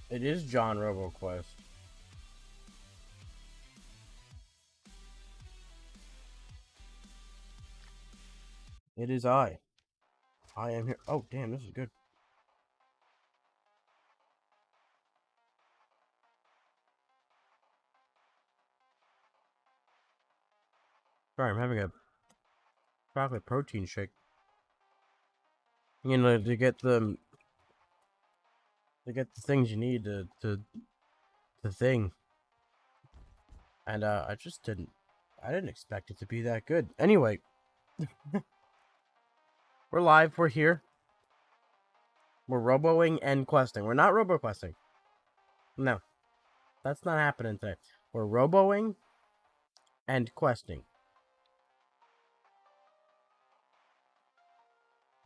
It is John RoboQuest. It is I. I am here. Oh, damn, this is good. Sorry, I'm having a chocolate protein shake. You know, to get the things you need to thing. And I didn't expect it to be that good. Anyway, we're live, we're here. We're roboing and questing. We're not robo questing. No. That's not happening today. We're roboing and questing.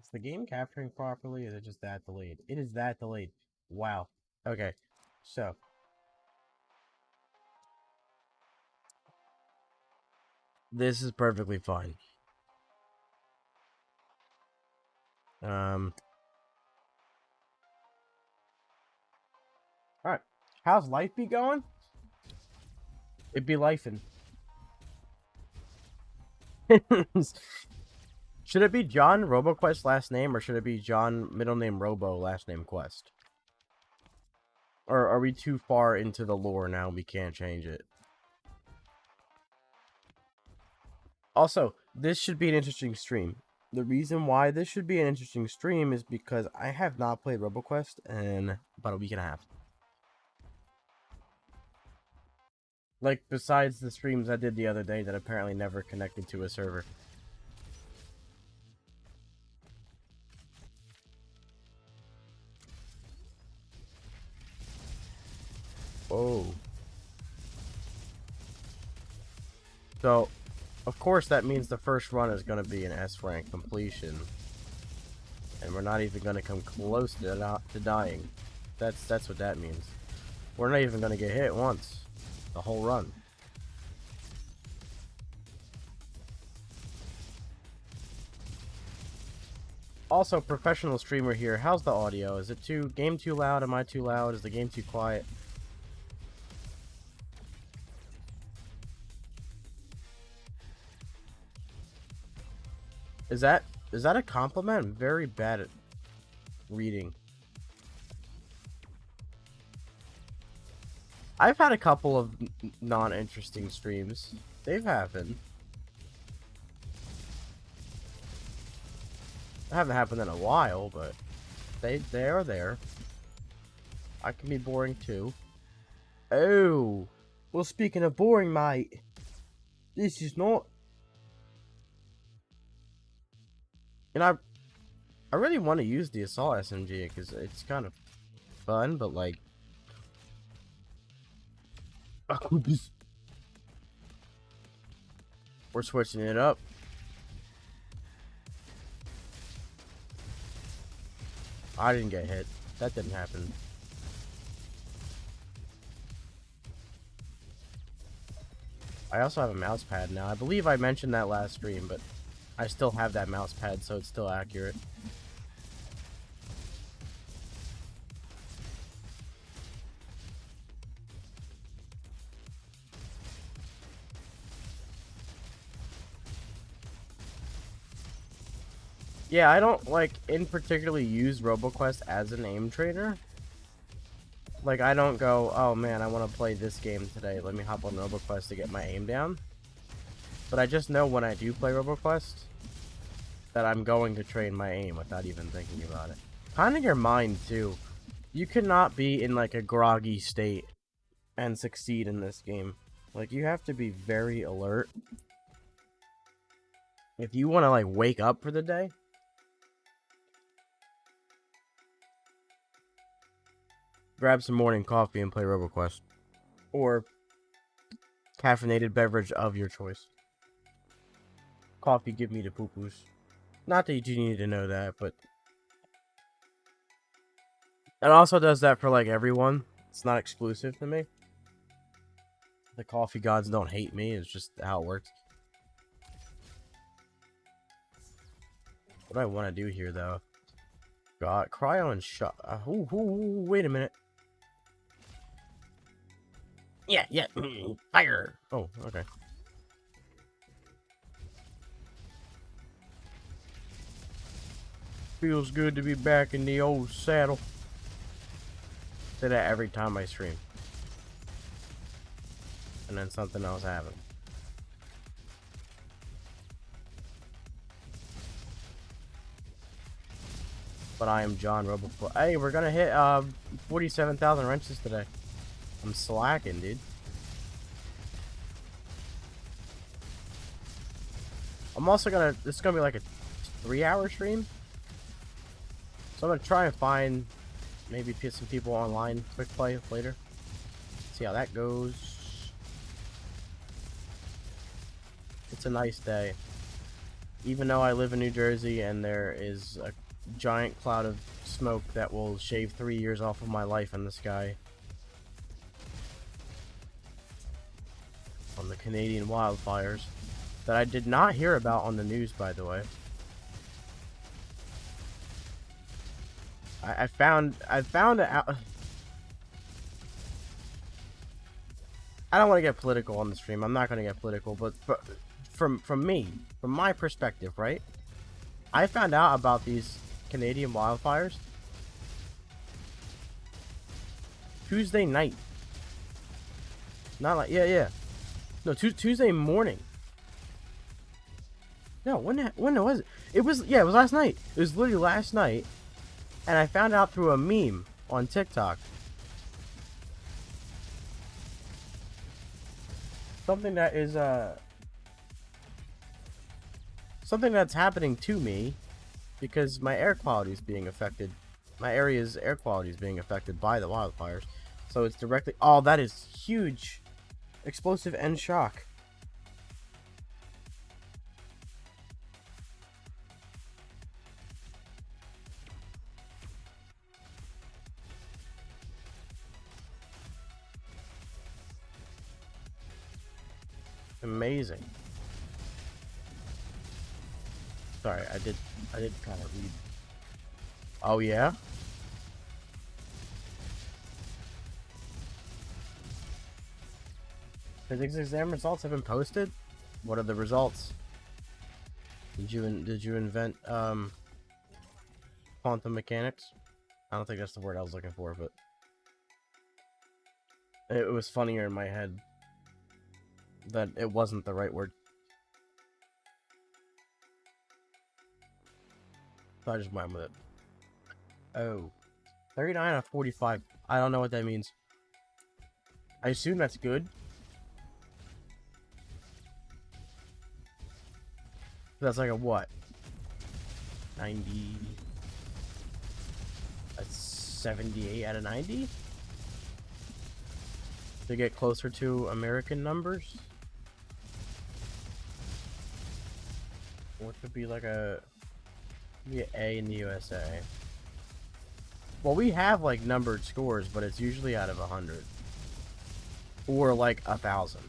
Is the game capturing properly, or is it just that delayed? It is that delayed. Wow. Okay. So, this is perfectly fine. Alright. How's life be going? It be lifing. Should it be John RoboQuest last name, or should it be John middle name Robo last name Quest? Or are we too far into the lore now? We can't change it. Also, this should be an interesting stream. The reason why this should be an interesting stream is because I have not played RoboQuest in about a week and a half. Like, besides the streams I did the other day that apparently never connected to a server. Oh. So, of course that means the first run is going to be an S rank completion. And we're not even going to come close to dying. That's what that means. We're not even going to get hit once. The whole run. Also, professional streamer here. How's the audio? Is it game too loud? Am I too loud? Is the game too quiet? Is that a compliment? I'm very bad at reading. I've had a couple of non-interesting streams. They've happened. They haven't happened in a while, but they are there. I can be boring too. Oh, well, speaking of boring, mate, this is not. And I really want to use the assault SMG because it's kind of fun, but like, we're switching it up. I didn't get hit. That didn't happen. I also have a mouse pad now. I believe I mentioned that last stream, but I still have that mouse pad, so it's still accurate. Yeah, I don't, like, in particularly use RoboQuest as an aim trainer. Like, I don't go, oh man, I want to play this game today. Let me hop on RoboQuest to get my aim down. But I just know when I do play RoboQuest that I'm going to train my aim without even thinking about it. Kind of your mind, too. You cannot be in, like, a groggy state and succeed in this game. Like, you have to be very alert. If you want to, like, wake up for the day, grab some morning coffee and play RoboQuest. Or caffeinated beverage of your choice. Coffee give me the poo-poos. Not that you need to know that, but it also does that for, like, everyone. It's not exclusive to me. The coffee gods don't hate me. It's just how it works. What I want to do here, though. God, cryo and shot. Wait a minute. yeah. Fire. Oh, okay. Feels good to be back in the old saddle. Say that every time I stream. And then something else happens. But I am John Robo-Butts. Hey, we're gonna hit 47,000 wrenches today. I'm slacking, dude. I'm also gonna. This is gonna be like a 3-hour stream. So I'm gonna try and find maybe get some people online quick play later. See how that goes. It's a nice day. Even though I live in New Jersey and there is a giant cloud of smoke that will shave 3 years off of my life in the sky. On the Canadian wildfires. That I did not hear about on the news, by the way. I found it out. I don't want to get political on the stream. I'm not going to get political, but from my perspective, right? I found out about these Canadian wildfires Tuesday night. Not like yeah. No, Tuesday morning. No, when was it? It was last night. It was literally last night, and I found out through a meme on TikTok. Something that is something that's happening to me because my air quality is being affected. My area's air quality is being affected by the wildfires. So it's directly. Oh, that is huge. Explosive and shock. Amazing. Sorry, I did kind of read. Oh yeah? Physics exam results have been posted? What are the results? Did you invent quantum mechanics? I don't think that's the word I was looking for, but it was funnier in my head that it wasn't the right word. So I just went with it. Oh. 39 out of 45. I don't know what that means. I assume that's good. That's like a what? 90. A 78 out of 90? To get closer to American numbers? What could be like a... Be an A in the USA. Well, we have like numbered scores, but it's usually out of 100. Or like 1,000.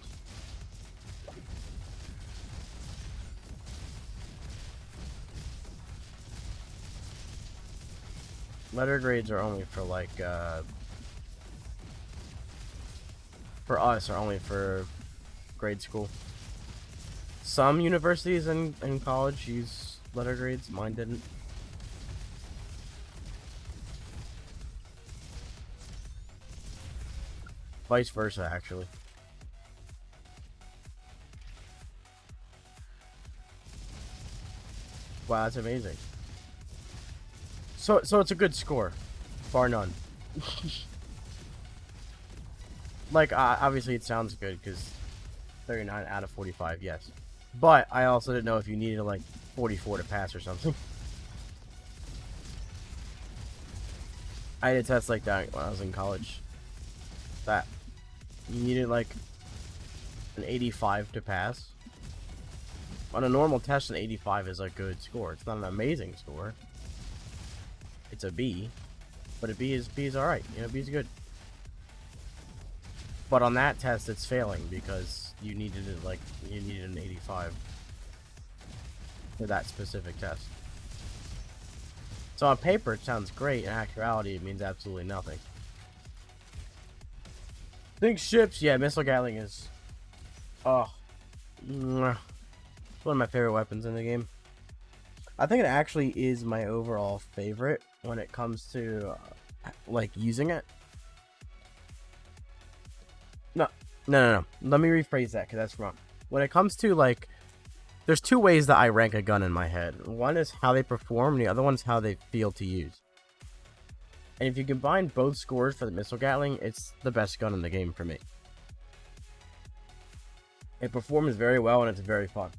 Letter grades are only for like, for us, are only for grade school. Some universities and college use letter grades. Mine didn't. Vice versa, actually. Wow, that's amazing. So it's a good score, bar none. Like, obviously it sounds good because 39 out of 45, yes. But I also didn't know if you needed like 44 to pass or something. I had a test like that when I was in college. That you needed like an 85 to pass. On a normal test, an 85 is a good score. It's not an amazing score. It's a B, but a B is all right. You know, B is good. But on that test, it's failing because you needed it like you needed an 85 for that specific test. So on paper, it sounds great. In actuality, it means absolutely nothing. Think ships. Yeah, missile gatling is. Oh, one of my favorite weapons in the game. I think it actually is my overall favorite when it comes to like using it. No. Let me rephrase that because that's wrong. When it comes to like, there's two ways that I rank a gun in my head. One is how they perform, and the other one's how they feel to use. And if you combine both scores for the missile gatling, it's the best gun in the game for me. It performs very well and it's very fun.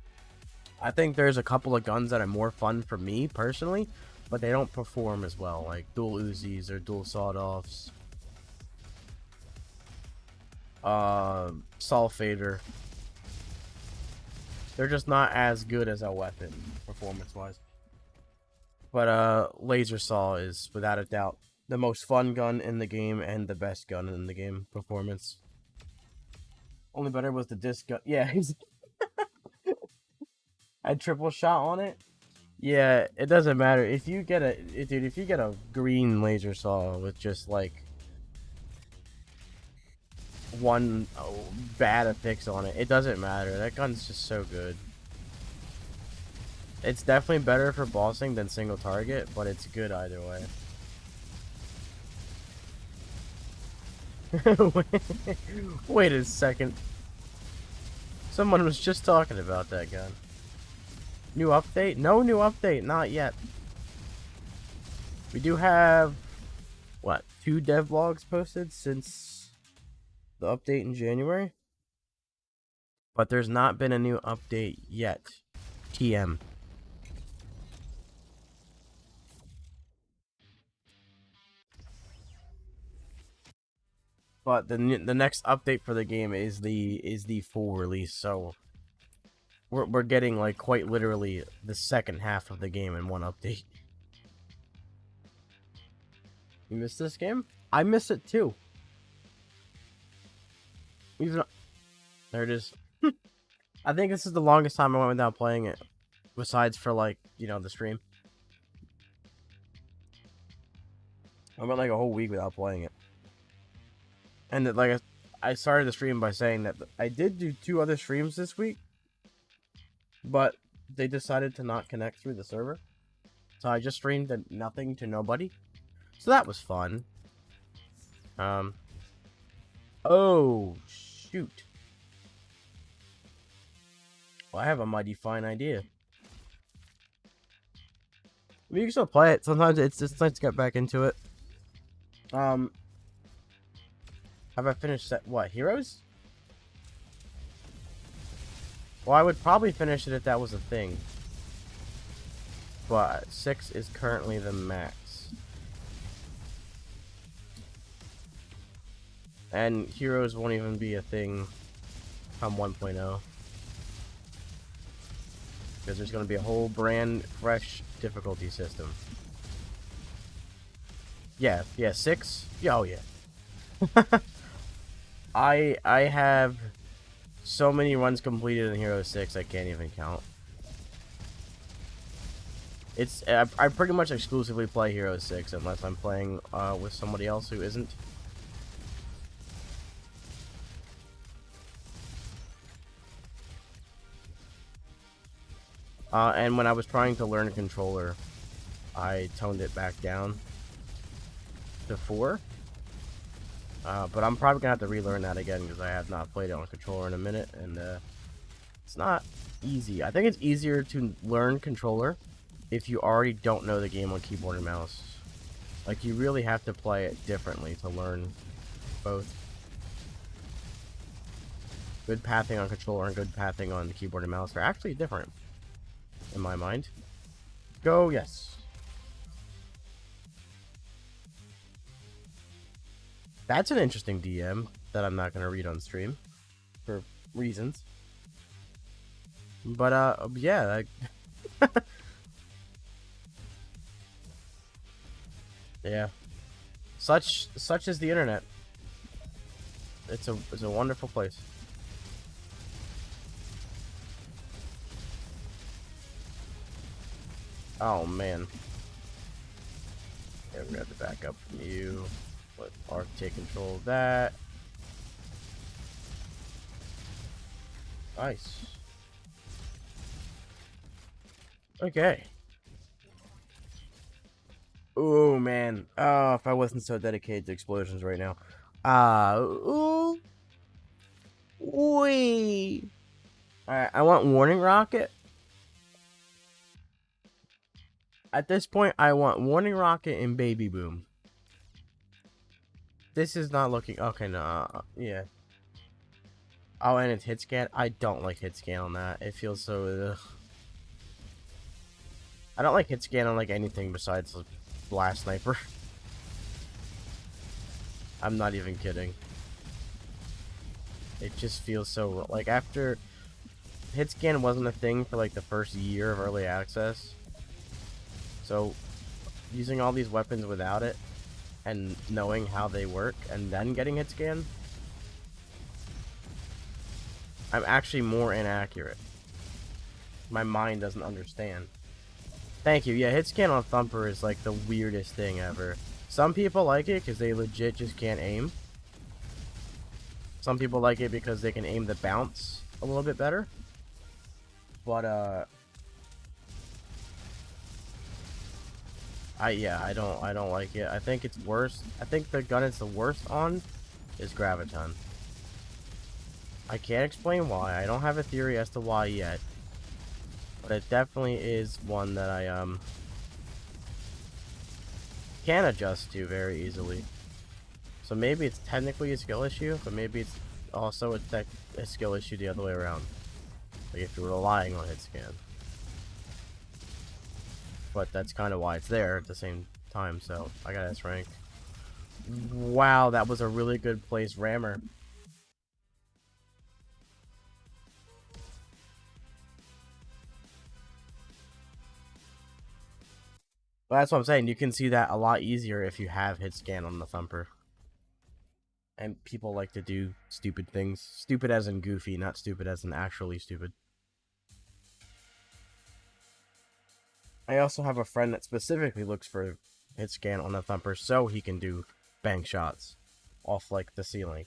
I think there's a couple of guns that are more fun for me personally, but they don't perform as well, like dual Uzis or dual sawed-offs. Sulfator. They're just not as good as a weapon, performance-wise. But laser saw is, without a doubt, the most fun gun in the game and the best gun in the game, performance. Only better was the disc gun. Yeah, I had triple shot on it. Yeah, it doesn't matter if you get dude. If you get a green laser saw with just like one bad affix on it, it doesn't matter. That gun's just so good. It's definitely better for bossing than single target, but it's good either way. Wait a second. Someone was just talking about that gun. New update? No new update, not yet. We do have, what, 2 devlogs posted since the update in January? But there's not been a new update yet. TM. But the next update for the game is the full release, so we're getting like quite literally the second half of the game in one update. You missed this game? I miss it too. Even there it is. I think this is the longest time I went without playing it, besides for like, you know, the stream. I went like a whole week without playing it. And like I started the stream by saying that I did do 2 other streams this week, but they decided to not connect through the server. So I just streamed nothing to nobody. So that was fun. Oh, shoot. Well, I have a mighty fine idea. I mean, you can still play it. Sometimes it's just nice to get back into it. Have I finished what, Heroes? Well, I would probably finish it if that was a thing. But 6 is currently the max. And Heroes won't even be a thing come 1.0. Because there's going to be a whole brand fresh difficulty system. Yeah, 6? Yeah, oh yeah. I have so many runs completed in Hero 6 I can't even count. It's I pretty much exclusively play Hero 6 unless I'm playing with somebody else who isn't. And when I was trying to learn a controller, I toned it back down to 4. But I'm probably gonna have to relearn that again because I have not played it on a controller in a minute, and it's not easy. I think it's easier to learn controller if you already don't know the game on keyboard and mouse. Like, you really have to play it differently to learn both. Good pathing on controller and good pathing on the keyboard and mouse are actually different, in my mind. Go, yes. That's an interesting DM that I'm not going to read on stream for reasons. But, yeah. Yeah. Such is the internet. It's a wonderful place. Oh, man. Yeah, we're going to have to back up from you. Let Ark take control of that. Nice. Okay. Oh man. Oh, if I wasn't so dedicated to explosions right now. Ooh. Wee. Alright, I want Warning Rocket. At this point, I want Warning Rocket and Baby Boom. This is not looking... Okay, no. Yeah. Oh, and it's hit scan. I don't like hit scan on that. It feels so... Ugh. I don't like hit scan on like anything besides like, Blast Sniper. I'm not even kidding. It just feels so... Like, after... Hit scan wasn't a thing for like the first year of early access. So, using all these weapons without it, and knowing how they work, and then getting hit scan, I'm actually more inaccurate. My mind doesn't understand. Thank you. Yeah, hit scan on Thumper is like the weirdest thing ever. Some people like it because they legit just can't aim. Some people like it because they can aim the bounce a little bit better. But I don't like it. I think it's worse. I think the gun it's the worst on is Graviton. I can't explain why. I don't have a theory as to why yet. But it definitely is one that I can adjust to very easily. So maybe it's technically a skill issue, but maybe it's also a skill issue the other way around. Like if you're relying on hit scan. But that's kind of why it's there at the same time, so I got S rank. Wow, that was a really good place rammer. But that's what I'm saying, you can see that a lot easier if you have hit scan on the Thumper. And people like to do stupid things. Stupid as in goofy, not stupid as in actually stupid. I also have a friend that specifically looks for hit scan on the Thumper so he can do bang shots off like the ceiling.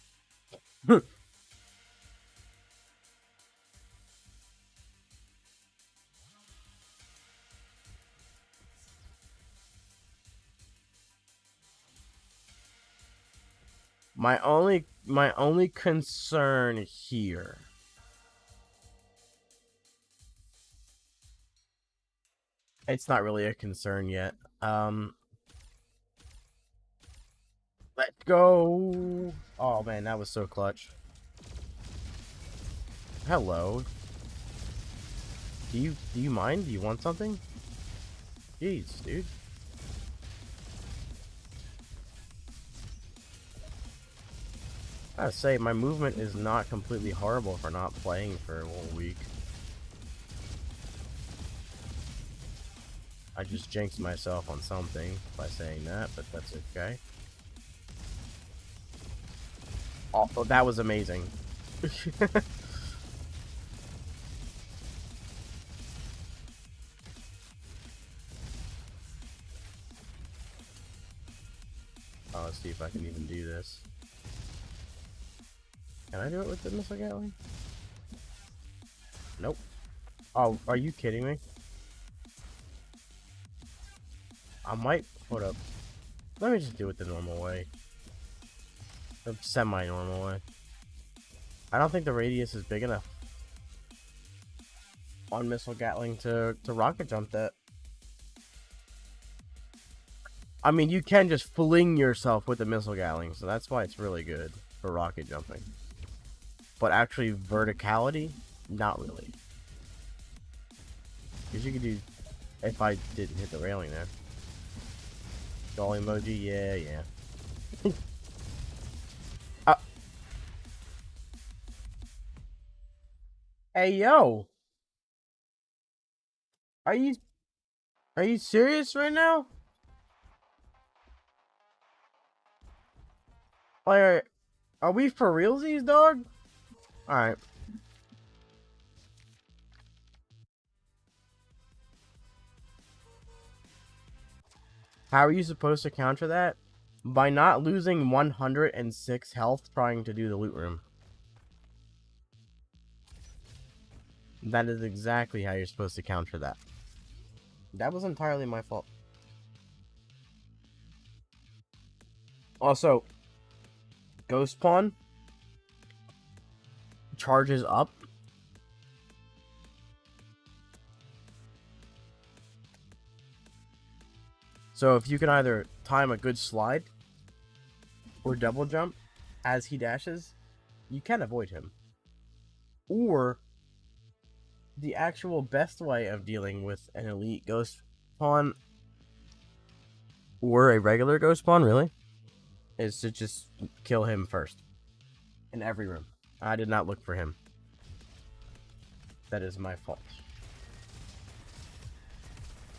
My only concern here it's not really a concern yet. Let go. Oh man, that was so clutch. Hello. Do you mind? Do you want something? Jeez, dude. I gotta say, my movement is not completely horrible for not playing for a whole week. I just jinxed myself on something by saying that, but that's okay. Oh, that was amazing. Oh, let's see if I can even do this. Can I do it with the missile gatling? Nope. Oh, are you kidding me? I might put up... Let me just do it the normal way. The semi-normal way. I don't think the radius is big enough on missile gatling to rocket jump that. I mean, you can just fling yourself with the missile gatling, so that's why it's really good for rocket jumping. But actually, verticality, not really. Because you could do, if I didn't hit the railing there. Doll emoji, yeah. Hey, yo! Are you serious right now? Like, are we for realsies, dog? Alright. How are you supposed to counter that? By not losing 106 health trying to do the loot room. That is exactly how you're supposed to counter that. That was entirely my fault. Also, Ghost Pawn charges up. So if you can either time a good slide or double jump as he dashes, you can avoid him. Or the actual best way of dealing with an elite Ghost Pawn or a regular Ghost Pawn, really, is to just kill him first in every room. I did not look for him. That is my fault.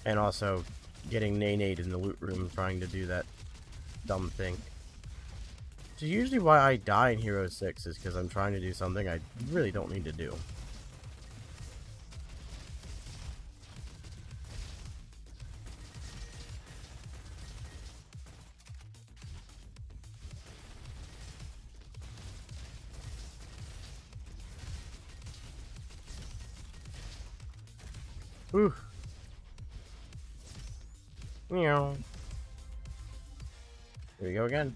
And also getting nay-nayed in the loot room trying to do that dumb thing. Which is usually why I die in Hero 6, is because I'm trying to do something I really don't need to do. Whew. Meow. Here we go again.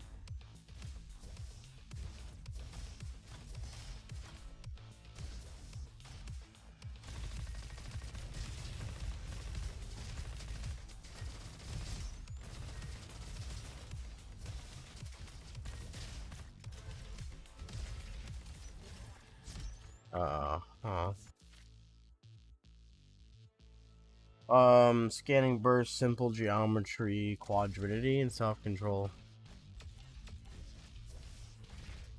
Scanning burst, simple geometry, quadridity, and self-control.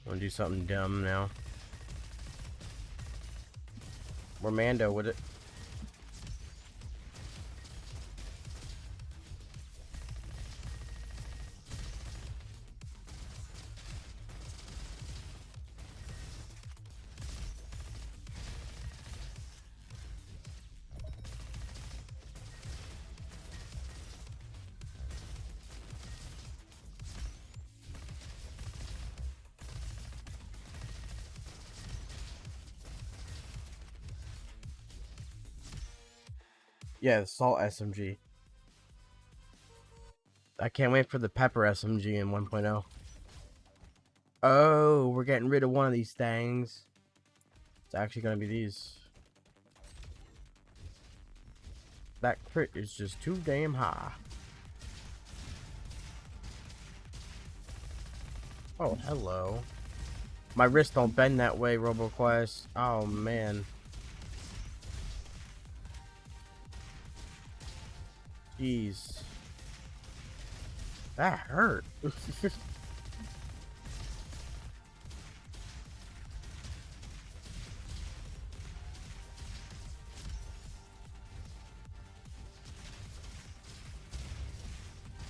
I'm gonna do something dumb now. Romando with it. Yeah, assault SMG. I can't wait for the pepper SMG in 1.0. Oh, we're getting rid of one of these things. It's actually gonna be these. That crit is just too damn high. Oh, hello. My wrist don't bend that way, RoboQuest. Oh, man. Jeez. That hurt.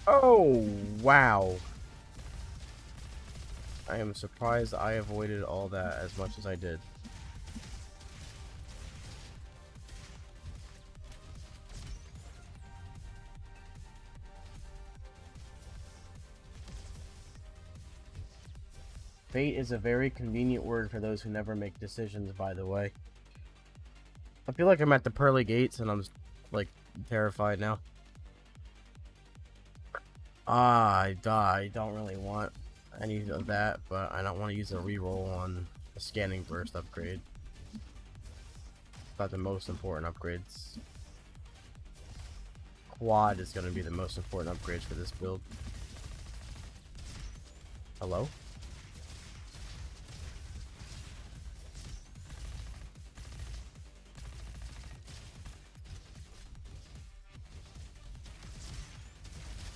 Oh, wow. I am surprised I avoided all that as much as I did. Fate is a very convenient word for those who never make decisions, by the way. I feel like I'm at the pearly gates and I'm, like, terrified now. I don't really want any of that, but I don't want to use a reroll on a scanning burst upgrade. About the most important upgrades. Quad is going to be the most important upgrades for this build. Hello?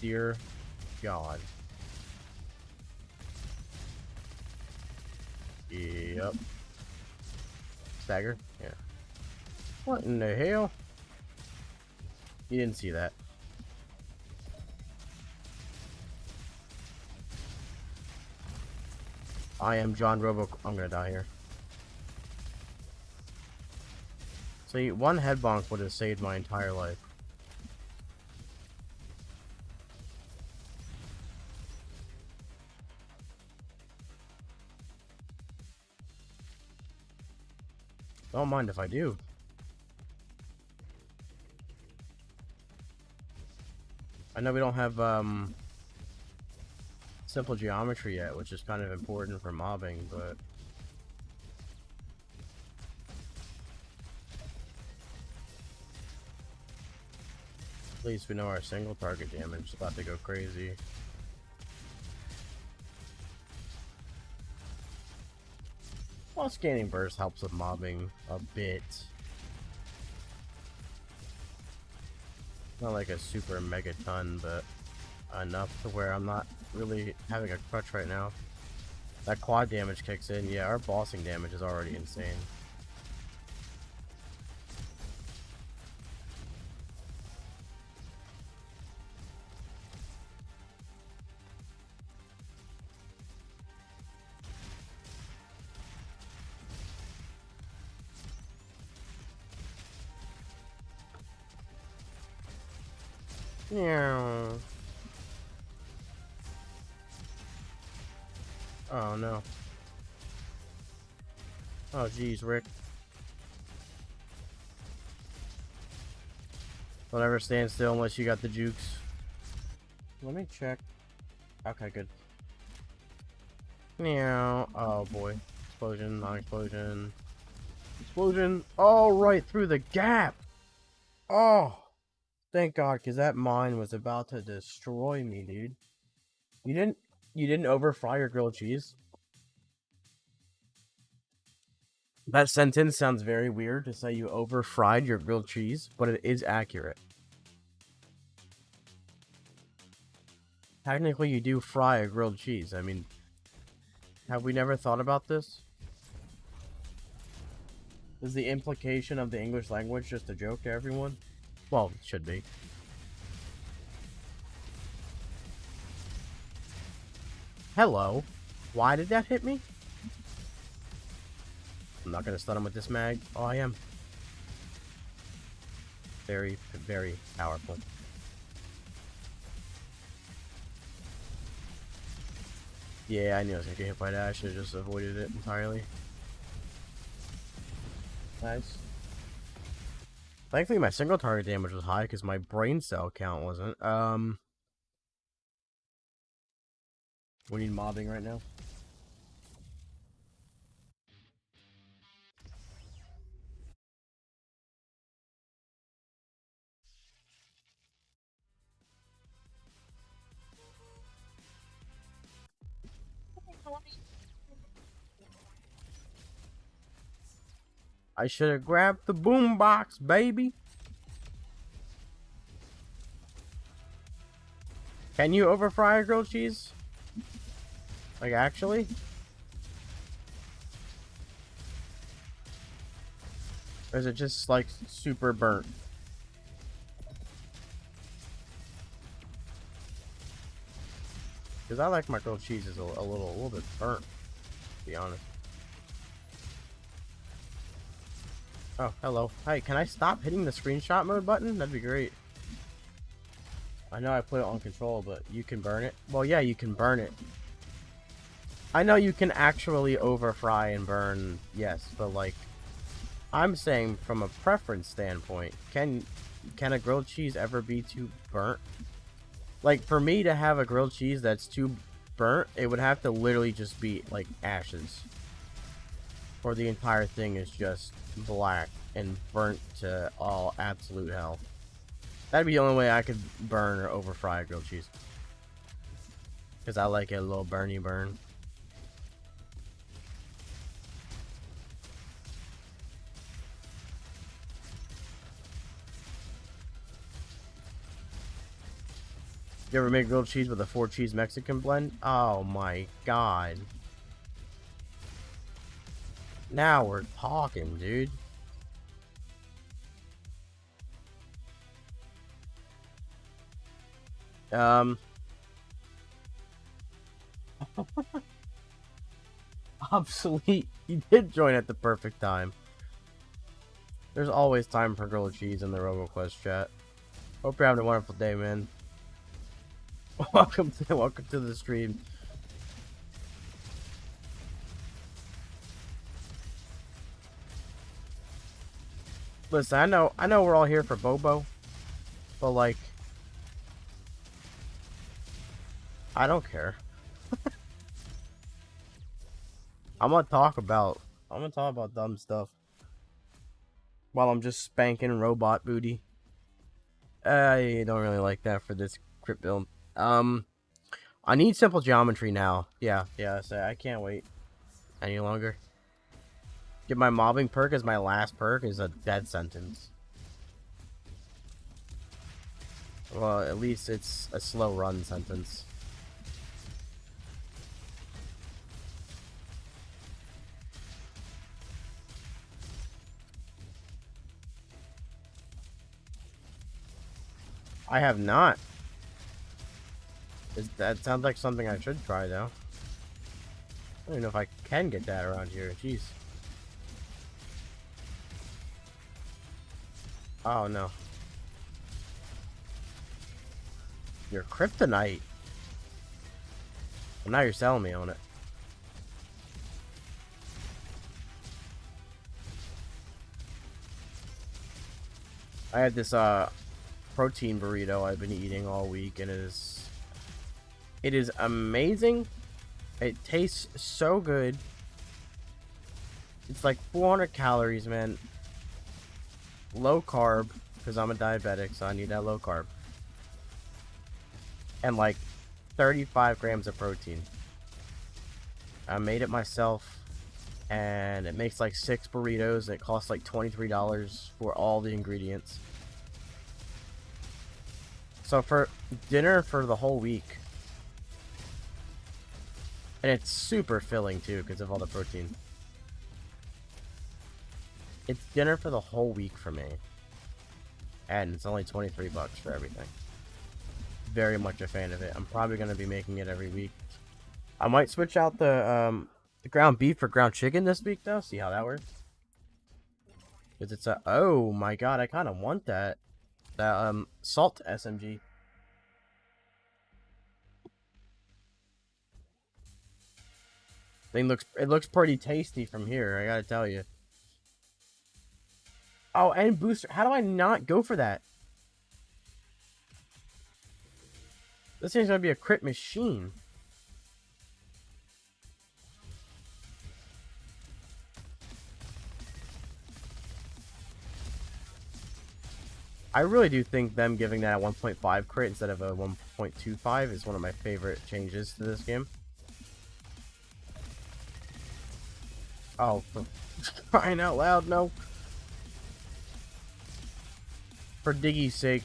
Dear God. Yep. Stagger? Yeah. What in the hell? You didn't see that. I am John Robo. I'm gonna die here. See, one head bonk would have saved my entire life. Don't mind if I do. I know we don't have simple geometry yet, which is kind of important for mobbing, but at least we know our single target damage is about to go crazy. Well, scanning burst helps with mobbing a bit. Not like a super mega ton, but enough to where I'm not really having a crutch right now. That quad damage kicks in. Yeah, our bossing damage is already insane. Yeah. Oh no. Oh geez, Rick. Don't ever stand still unless you got the jukes. Let me check. Okay, good. Meow. Oh boy. Explosion, non-explosion. Explosion. Oh, right through the gap. Oh, thank God, because that mine was about to destroy me, dude. You didn't over fry your grilled cheese? That sentence sounds very weird to say you over fried your grilled cheese, but it is accurate. Technically, you do fry a grilled cheese. I mean, have we never thought about this? Is the implication of the English language just a joke to everyone? Well, it should be. Hello. Why did that hit me? I'm not gonna stun him with this mag. Oh, I am. Very, very powerful. Yeah, I knew I was gonna get hit by that. I should have just avoided it entirely. Nice. Thankfully, my single target damage was high because my brain cell count wasn't. We need mobbing right now. I should have grabbed the boombox, baby. Can you over fry a grilled cheese? Like, actually? Or is it just, like, super burnt? Because I like my grilled cheese is a little bit burnt, to be honest. Oh, hello. Hey, can I stop hitting the screenshot mode button? That'd be great. I know I put it on control, but you can burn it. Well, yeah, you can burn it. I know you can actually over fry and burn, yes, but like, I'm saying from a preference standpoint, can a grilled cheese ever be too burnt? Like, for me to have a grilled cheese that's too burnt, it would have to literally just be like ashes. Or the entire thing is just black and burnt to all absolute hell. That'd be the only way I could burn or over fry a grilled cheese. Because I like it a little burny burn. You ever made grilled cheese with a 4-cheese Mexican blend? Oh my god. Now we're talking, dude. Obsolete. You did join at the perfect time. There's always time for grilled cheese in the RoboQuest chat. Hope you're having a wonderful day, man. Welcome to the stream. Listen, I know we're all here for Bobo, but like, I don't care. I'm gonna talk about dumb stuff while I'm just spanking robot booty. I don't really like that for this crit build. I need simple geometry now. Yeah. So I can't wait any longer. Get my mobbing perk as my last perk is a death sentence. Well, at least it's a slow run sentence. I have not. That sounds like something I should try, though. I don't know if I can get that around here. Jeez. Oh, no. Your kryptonite. Well, now you're selling me on it. I had this, protein burrito I've been eating all week, and it is amazing. It tastes so good. It's like 400 calories, man. Low carb, because I'm a diabetic, so I need that low carb. And like 35 grams of protein. I made it myself, and it makes like 6 burritos, and it costs like $23 for all the ingredients. So for dinner for the whole week. And it's super filling too because of all the protein. It's dinner for the whole week for me. And it's only 23 bucks for everything. Very much a fan of it. I'm probably going to be making it every week. I might switch out the ground beef for ground chicken this week though. See how that works. Because it's a... Oh my god, I kind of want that. That salt SMG. It looks pretty tasty from here, I gotta tell you. Oh, and booster. How do I not go for that? This thing's gonna be a crit machine. I really do think them giving that a 1.5 crit instead of a 1.25 is one of my favorite changes to this game. Oh, for crying out loud, no. For Diggy's sake.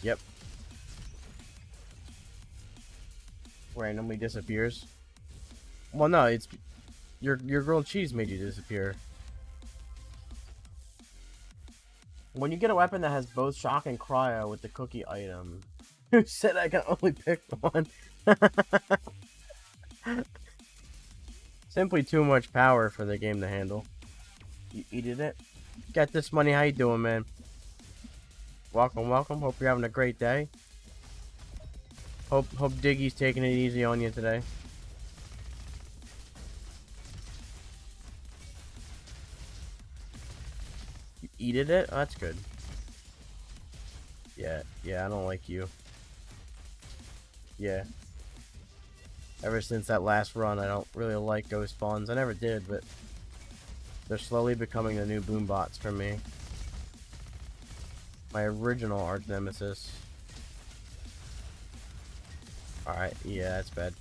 Yep. Randomly disappears. Well, no, it's your grilled cheese made you disappear. When you get a weapon that has both shock and cryo with the cookie item, who said I can only pick one? Simply too much power for the game to handle. You eated it? Get this money, how you doing, man? Welcome, welcome. Hope you're having a great day. Hope Diggy's taking it easy on you today. You eated it? Oh, that's good. Yeah, I don't like you. Yeah. Ever since that last run, I don't really like ghost spawns. I never did, but they're slowly becoming the new boom bots for me. My original arch nemesis. Alright, yeah, that's bad.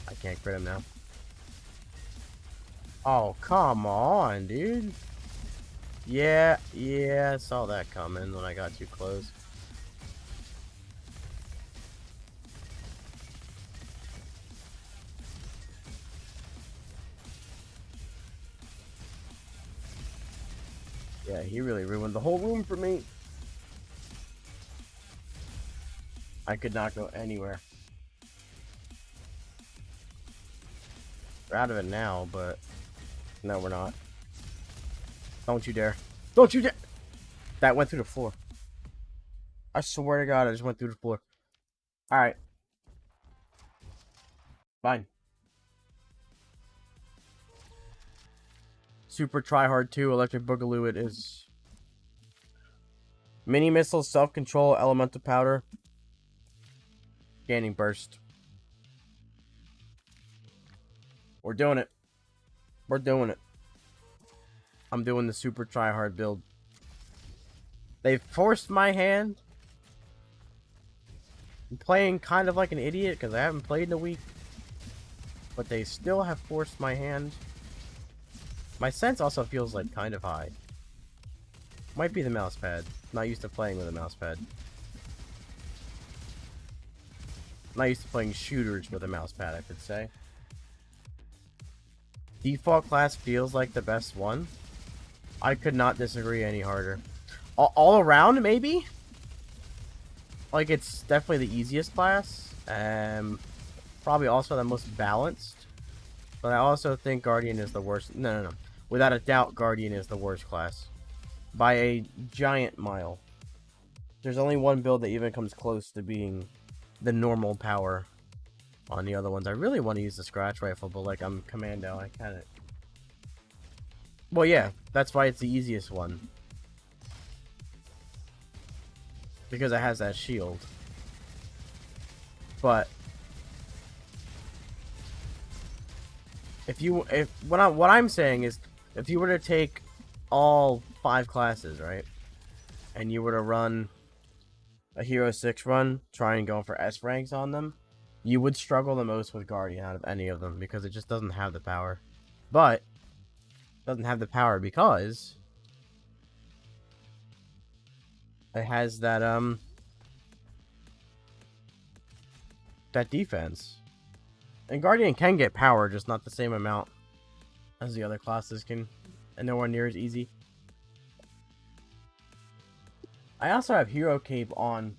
I can't crit him now. Oh, come on, dude. Yeah, I saw that coming when I got too close. Yeah, he really ruined the whole room for me. I could not go anywhere. We're out of it now, but no, we're not. Don't you dare. Don't you dare! That went through the floor. I swear to God, I just went through the floor. Alright. Fine. Super Tryhard 2, Electric Boogaloo it is. Mini Missiles, Self-Control, Elemental Powder. Scanning Burst. We're doing it. We're doing it. I'm doing the Super Tryhard build. They forced my hand. I'm playing kind of like an idiot because I haven't played in a week. But they still have forced my hand. My sense also feels like kind of high. Might be the mouse pad. Not used to playing with a mouse pad. Not used to playing shooters with a mouse pad, I could say. Default class feels like the best one. I could not disagree any harder. All around, maybe? Like, it's definitely the easiest class. Probably also the most balanced. But I also think Guardian is the worst. No. Without a doubt, Guardian is the worst class. By a giant mile. There's only one build that even comes close to being the normal power on the other ones. I really want to use the Scratch Rifle, but like I'm Commando, I kind of... Well, yeah, that's why it's the easiest one. Because it has that shield. But what I'm saying is, if you were to take all 5 classes, right, and you were to run a Hero 6 run, trying going for S ranks on them, you would struggle the most with Guardian out of any of them because it just doesn't have the power. But it doesn't have the power because it has that that defense. And Guardian can get power, just not the same amount as the other classes can, and nowhere near as easy. I also have Hero Cape on.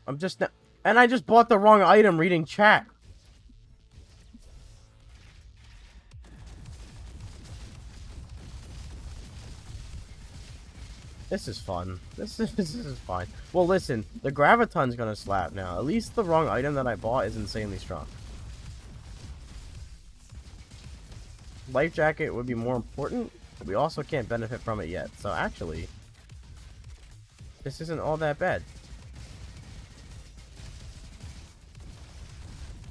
And I just bought the wrong item reading chat. This is fun. This is fine. Well, listen, the Graviton's gonna slap now. At least the wrong item that I bought is insanely strong. Life Jacket would be more important. But we also can't benefit from it yet. So actually, this isn't all that bad.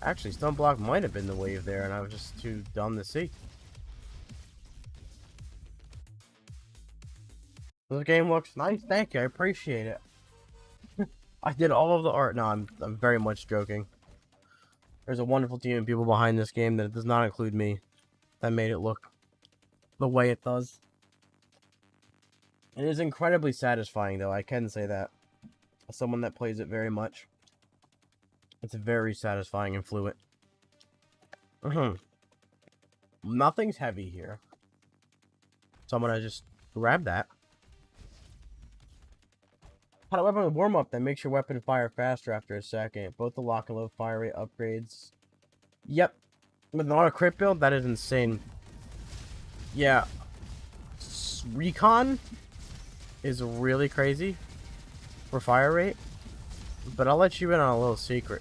Actually, Stunblock might have been the wave there, and I was just too dumb to see. This game looks nice. Thank you. I appreciate it. I did all of the art. No, I'm very much joking. There's a wonderful team of people behind this game that does not include me that made it look the way it does. It is incredibly satisfying, though. I can say that. As someone that plays it very much, it's very satisfying and fluent. Nothing's heavy here, so I'm gonna just grab that. Had a weapon with warm-up that makes your weapon fire faster after a second. Both the lock and load fire rate upgrades. Yep. With an auto crit build, that is insane. Yeah. Recon is really crazy for fire rate. But I'll let you in on a little secret.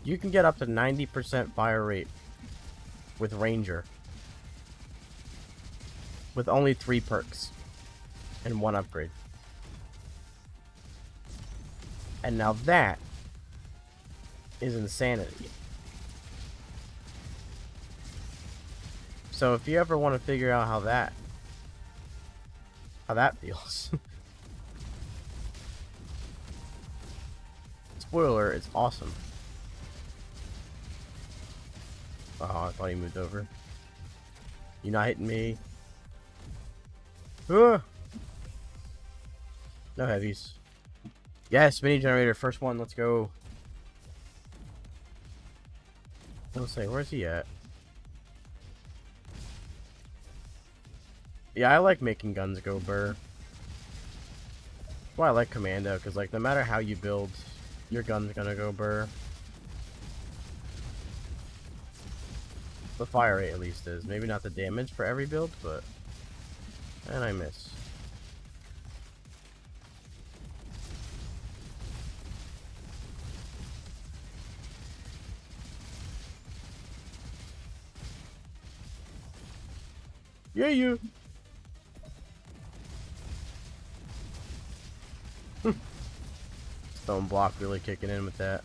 You can get up to 90% fire rate with Ranger. With only 3 perks. And 1 upgrade. And now that is insanity. So if you ever want to figure out how that feels. Spoiler, it's awesome. Oh, I thought he moved over. You're not hitting me. No heavies. Yes, mini generator, first one, let's go. I'll say, where's he at? Yeah, I like making guns go burr. That's why I like Commando, because like no matter how you build, your gun's gonna go burr. The fire rate at least is. Maybe not the damage for every build, but... And I miss. Yeah, you. Stone block really kicking in with that.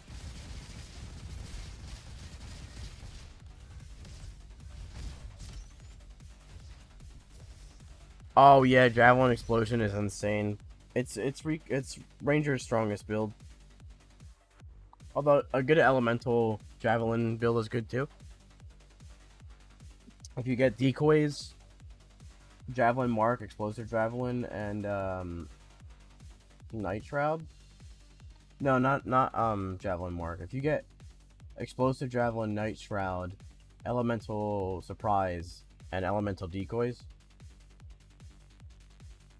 Oh yeah, Javelin Explosion is insane. It's Ranger's strongest build. Although a good Elemental Javelin build is good too. If you get decoys, Javelin Mark, Explosive Javelin, and Night Shroud. No, not Javelin Mark. If you get Explosive Javelin, Night Shroud, Elemental Surprise, and Elemental Decoys,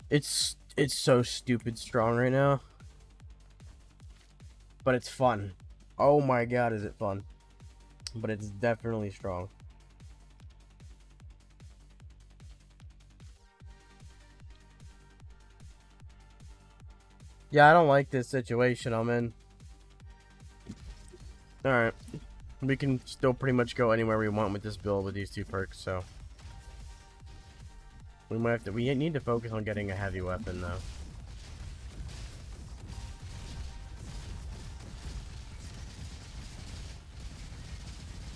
it's so stupid strong right now. But it's fun. Oh my god, is it fun. But it's definitely strong. Yeah, I don't like this situation I'm in. Alright. We can still pretty much go anywhere we want with this build with these two perks, so. We might have to, we need to focus on getting a heavy weapon though.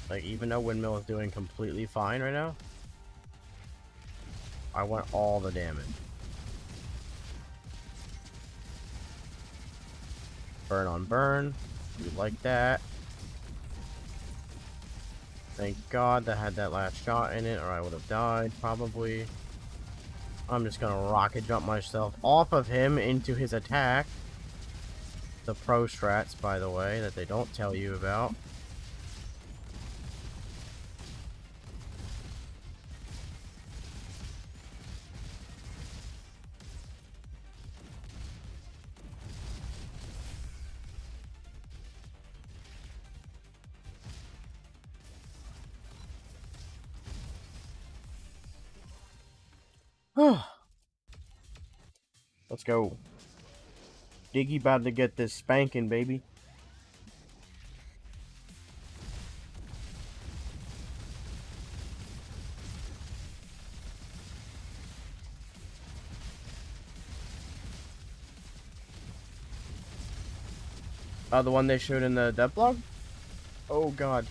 Like, even though Windmill is doing completely fine right now, I want all the damage. Burn on burn. We like that. Thank God that had that last shot in it, or I would have died, probably. I'm just gonna rocket jump myself off of him into his attack. The pro strats, by the way, that they don't tell you about. Let's go. Diggy about to get this spanking, baby. The one they showed in the dev blog? Oh god.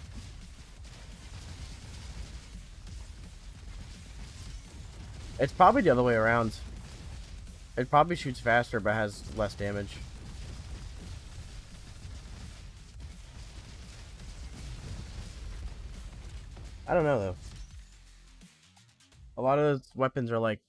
It's probably the other way around. It probably shoots faster but has less damage. I don't know though. A lot of those weapons are like...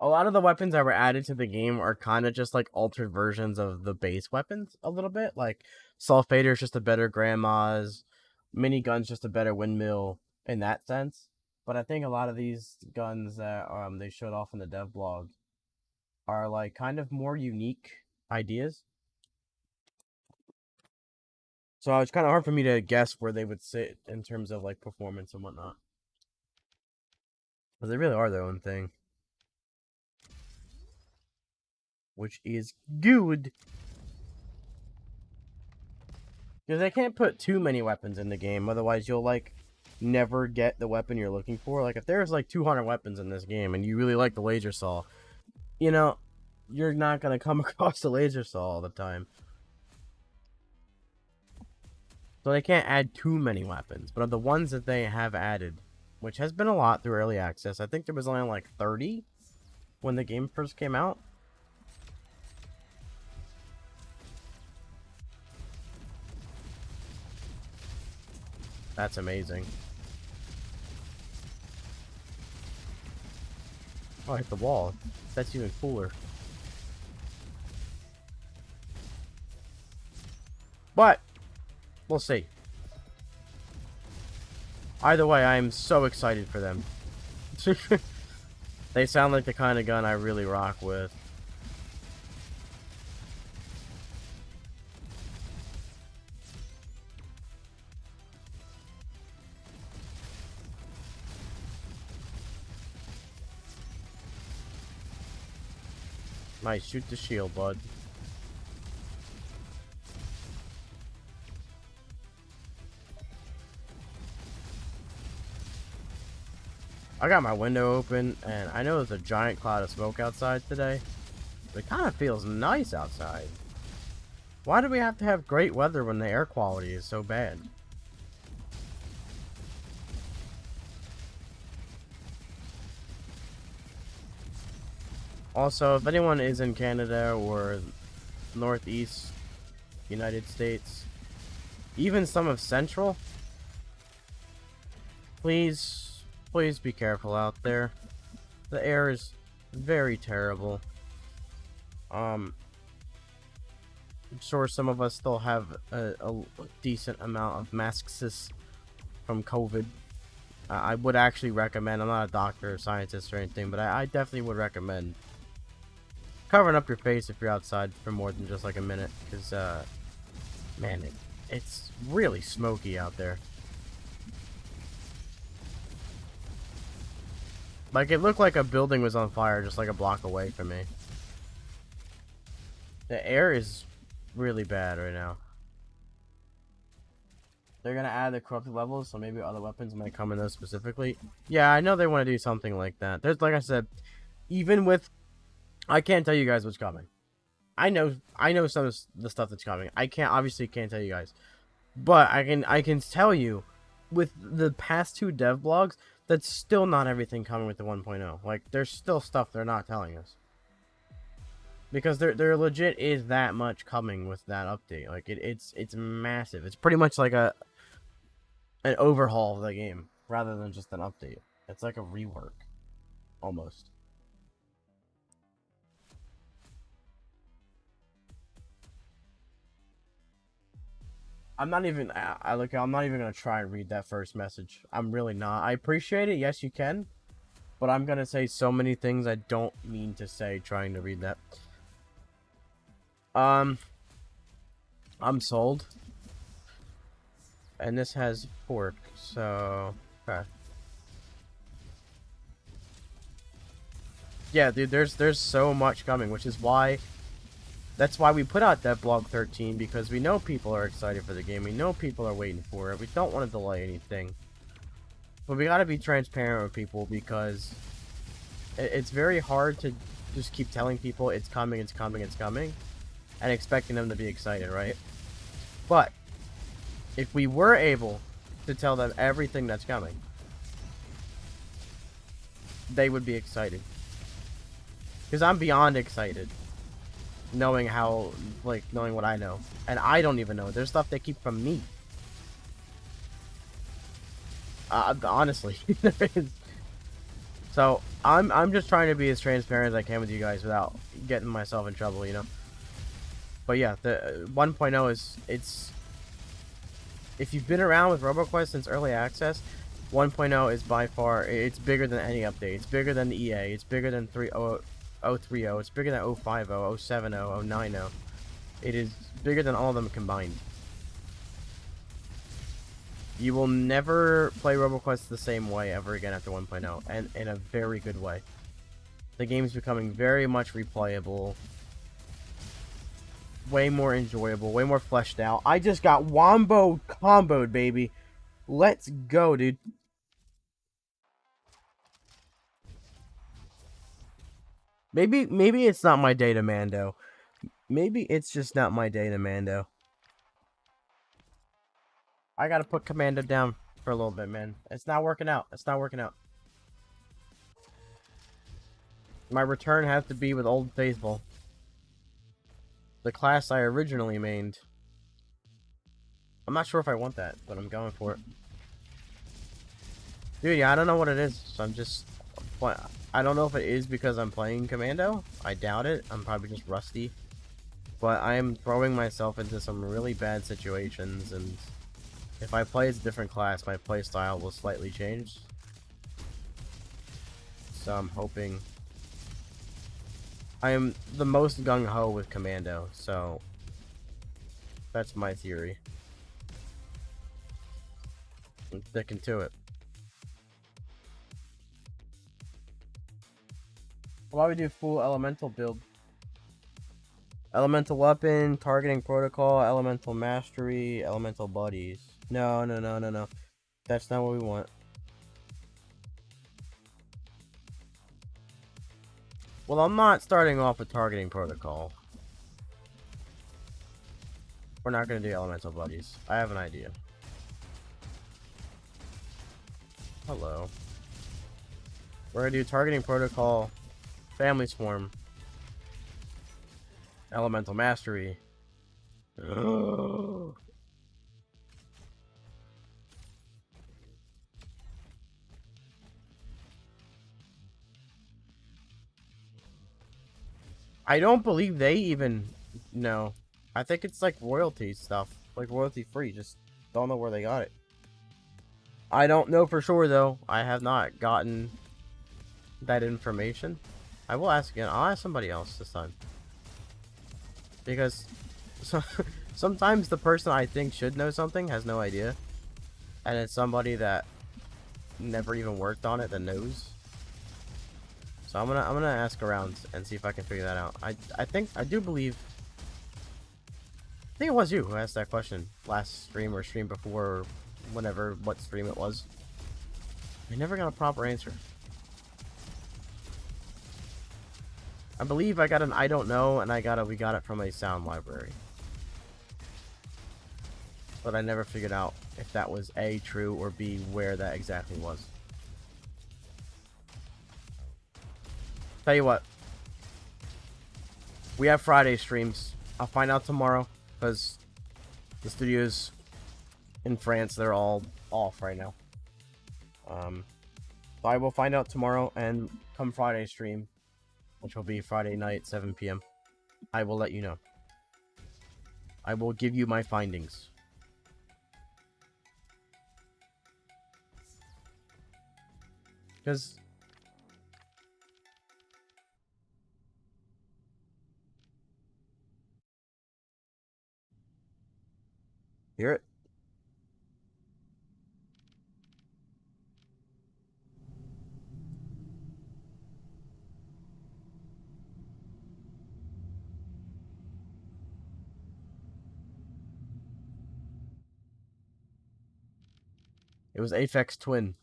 A lot of the weapons that were added to the game are kind of just like altered versions of the base weapons a little bit. Like, Sulfater's just a better Grandma's, Minigun's just a better Windmill in that sense. But I think a lot of these guns that they showed off in the dev blog are like kind of more unique ideas. So it's kind of hard for me to guess where they would sit in terms of like performance and whatnot. But they really are their own thing. Which is good. Because they can't put too many weapons in the game, otherwise you'll like never get the weapon you're looking for. Like if there's like 200 weapons in this game and you really like the laser saw, you know, you're not gonna come across the laser saw all the time. So they can't add too many weapons, but of the ones that they have added, which has been a lot through early access, I think there was only like 30 when the game first came out. That's amazing. Oh, I hit the wall. That's even cooler. But we'll see. Either way, I am so excited for them. They sound like the kind of gun I really rock with. Nice, shoot the shield, bud. I got my window open, and I know there's a giant cloud of smoke outside today. But it kind of feels nice outside. Why do we have to have great weather when the air quality is so bad? Also, if anyone is in Canada or Northeast United States, even some of Central, please be careful out there. The air is very terrible. I'm sure some of us still have a decent amount of masks from COVID. I would actually recommend, I'm not a doctor or scientist or anything, but I definitely would recommend covering up your face if you're outside for more than just like a minute, because man, it's really smoky out there. Like, it looked like a building was on fire just like a block away from me. The air is really bad right now. They're gonna add the corrupted levels, so maybe other weapons might come in those specifically. Yeah, I know they want to do something like that. There's, like I said, even with, I can't tell you guys what's coming. I know some of the stuff that's coming. I obviously can't tell you guys, but I can tell you, with the past 2 dev blogs, that's still not everything coming with the 1.0. Like, there's still stuff they're not telling us. Because there legit is that much coming with that update. Like, it's massive. It's pretty much like an overhaul of the game rather than just an update. It's like a rework, almost. I'm not even I'm not even gonna try and read that first message. I'm really not. I appreciate it. Yes, you can, but I'm gonna say so many things I don't mean to say trying to read that. I'm sold, and this has pork, so okay. Yeah, dude, there's so much coming, which is why. That's why we put out that blog 13, because we know people are excited for the game. We know people are waiting for it. We don't want to delay anything. But we gotta be transparent with people, because it's very hard to just keep telling people it's coming, it's coming, it's coming, and expecting them to be excited, right? But if we were able to tell them everything that's coming, they would be excited. Because I'm beyond excited. Knowing knowing what I know. And I don't even know. There's stuff they keep from me. Honestly. So, I'm just trying to be as transparent as I can with you guys without getting myself in trouble, you know? But yeah, the 1.0 it's... If you've been around with RoboQuest since early access, 1.0 is by far... It's bigger than any update. It's bigger than the EA. It's bigger than 030. It's bigger than 050, 070, 090. It is bigger than all of them combined. You will never play RoboQuest the same way ever again after 1.0, and in a very good way. The game's becoming very much replayable, way more enjoyable, way more fleshed out. I just got wombo comboed, baby. Let's go, dude. Maybe it's not my day to Mando. Maybe it's just not my day to Mando. I gotta put Commando down for a little bit, man. It's not working out. It's not working out. My return has to be with Old Faithful. The class I originally mained. I'm not sure if I want that, but I'm going for it. Dude, yeah, I don't know what it is. So I'm just... I don't know if it is because I'm playing Commando. I doubt it. I'm probably just rusty. But I am throwing myself into some really bad situations, and if I play as a different class, my playstyle will slightly change. So I'm hoping... I am the most gung-ho with Commando, so that's my theory. I'm sticking to it. Why would we do full elemental build? Elemental weapon, targeting protocol, elemental mastery, elemental buddies. No. That's not what we want. Well, I'm not starting off with targeting protocol. We're not going to do elemental buddies. I have an idea. Hello. We're going to do targeting protocol, family swarm, elemental mastery. I don't believe they even know. I think it's like royalty stuff. Like royalty free. Just don't know where they got it. I don't know for sure though. I have not gotten that information. I will ask again. I'll ask somebody else this time. Because sometimes the person I think should know something has no idea. And it's somebody that never even worked on it that knows. So I'm gonna ask around and see if I can figure that out. I do believe it was you who asked that question last stream or stream before, or whenever, what stream it was. I never got a proper answer. I believe I got an I don't know, and we got it from a sound library. But I never figured out if that was A, true, or B, where that exactly was. Tell you what. We have Friday streams. I'll find out tomorrow, because the studios in France, they're all off right now. So I will find out tomorrow, and come Friday stream, which will be Friday night, 7 p.m. I will let you know. I will give you my findings. Because hear it? It was Aphex Twin.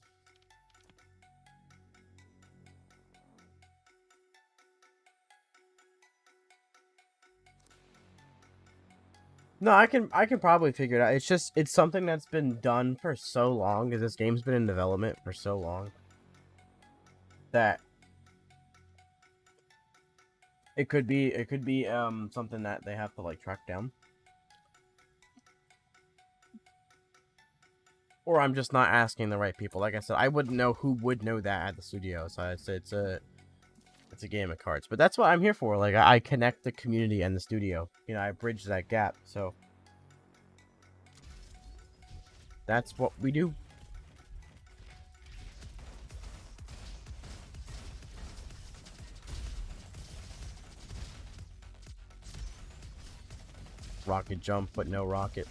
No, I can probably figure it out. It's something that's been done for so long, because this game's been in development for so long, that it could be something that they have to like track down. Or I'm just not asking the right people. Like I said, I wouldn't know who would know that at the studio. So it's a game of cards. But that's what I'm here for. Like I connect the community and the studio. You know, I bridge that gap. So that's what we do. Rocket jump, but no rocket.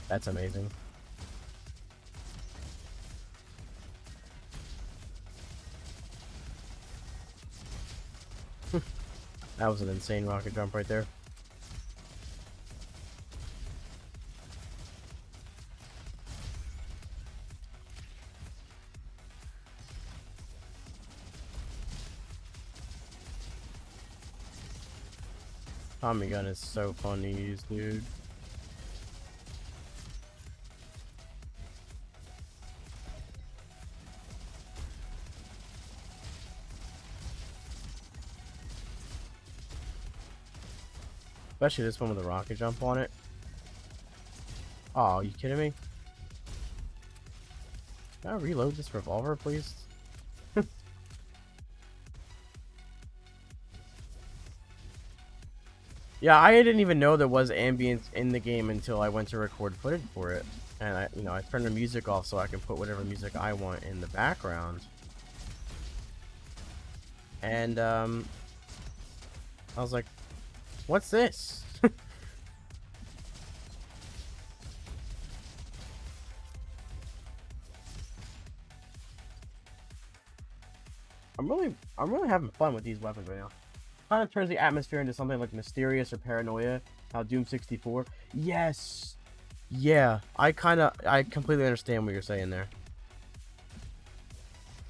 That's amazing. That was an insane rocket jump right there. Tommy gun is so fun to use, dude. Especially this one with the rocket jump on it. Oh, are you kidding me? Can I reload this revolver, please? Yeah, I didn't even know there was ambience in the game until I went to record footage for it. And I turned the music off so I can put whatever music I want in the background. And I was like, what's this? I'm really having fun with these weapons right now. kind of turns the atmosphere into something like mysterious or paranoia. How Doom 64. Yes. Yeah, I completely understand what you're saying there.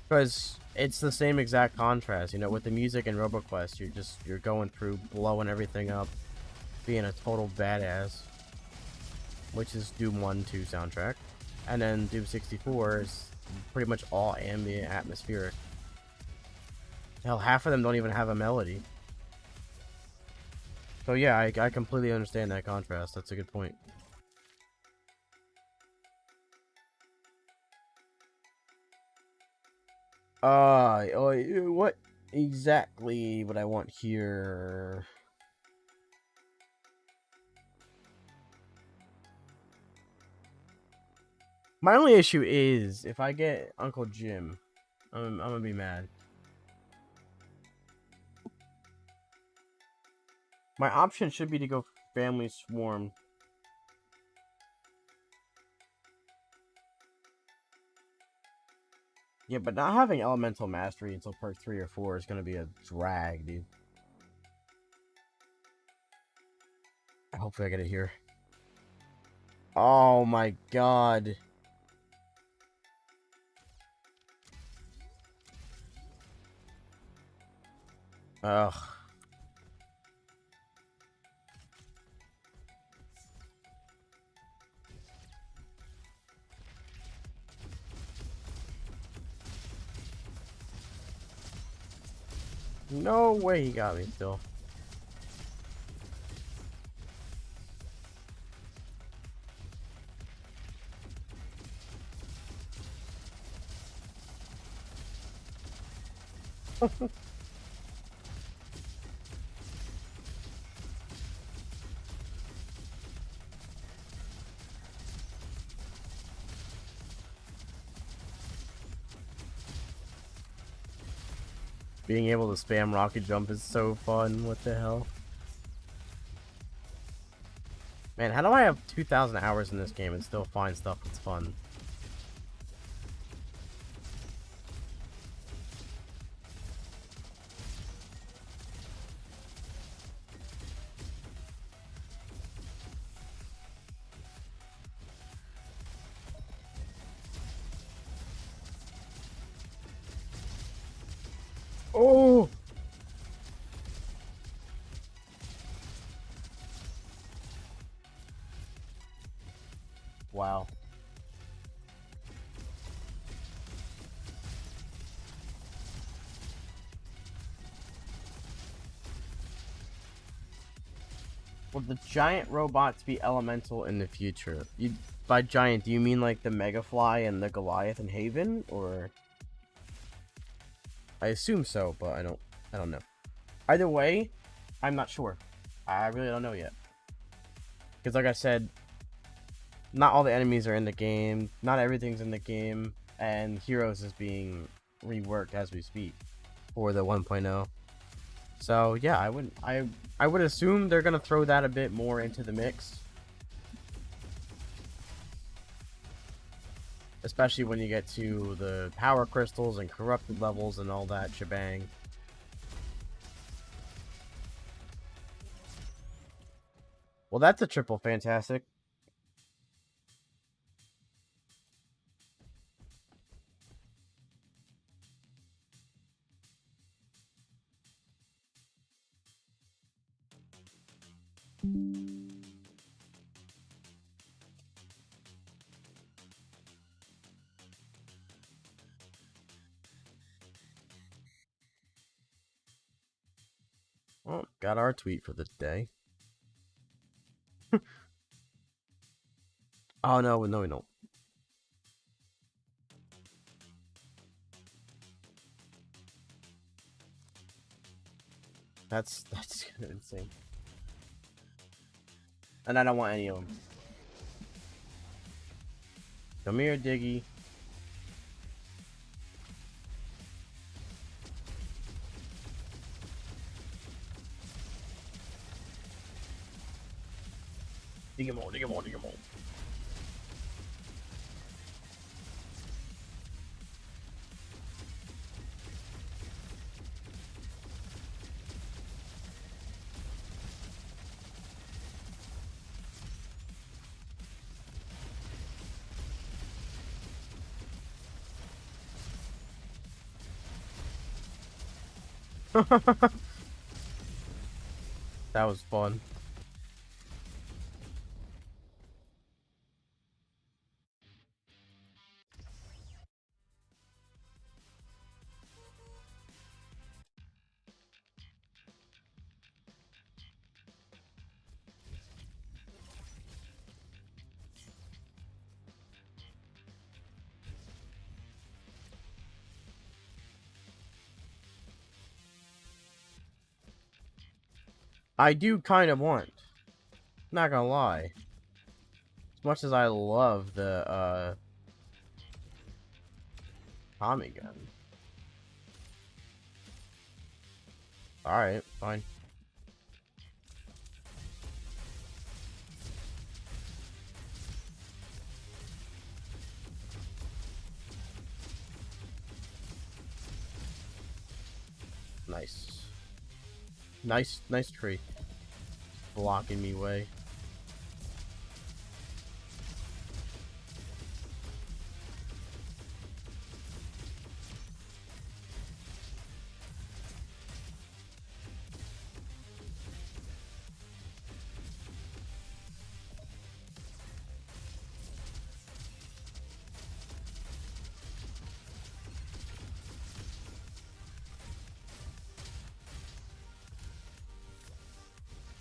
Because it's the same exact contrast, you know, with the music in RoboQuest, you're going through, blowing everything up, being a total badass, which is Doom 1 2 soundtrack. And then Doom 64 is pretty much all ambient atmospheric. Hell, half of them don't even have a melody. So yeah, I completely understand that contrast. That's a good point. What exactly would I want here? My only issue is if I get Uncle Jim, I'm gonna be mad. My option should be to go Family Swarm. Yeah, but not having Elemental Mastery until perk 3 or 4 is gonna be a drag, dude. Hopefully I get it here. Oh my god. Ugh. No way he got me still. Being able to spam rocket jump is so fun. What the hell? Man, how do I have 2,000 hours in this game and still find stuff that's fun? Oh! Wow. Will the giant robots be elemental in the future? By giant, do you mean like the Megafly and the Goliath and Haven, or? I assume so, but I don't know. Either way, I'm not sure. I really don't know yet. Because like I said, not all the enemies are in the game, not everything's in the game, and Heroes is being reworked as we speak for the 1.0. So yeah, I would assume they're gonna throw that a bit more into the mix. Especially when you get to the power crystals and corrupted levels and all that shebang. Well, that's a triple fantastic. Well, got our tweet for the day. Oh no, no, we don't. That's insane. And I don't want any of them. Come here, Diggy. Dig him all, dig him all, dig him all. That was fun. I do kind of want. Not gonna lie. As much as I love the, Tommy gun. Alright, fine. Nice. Nice tree. Blocking me way.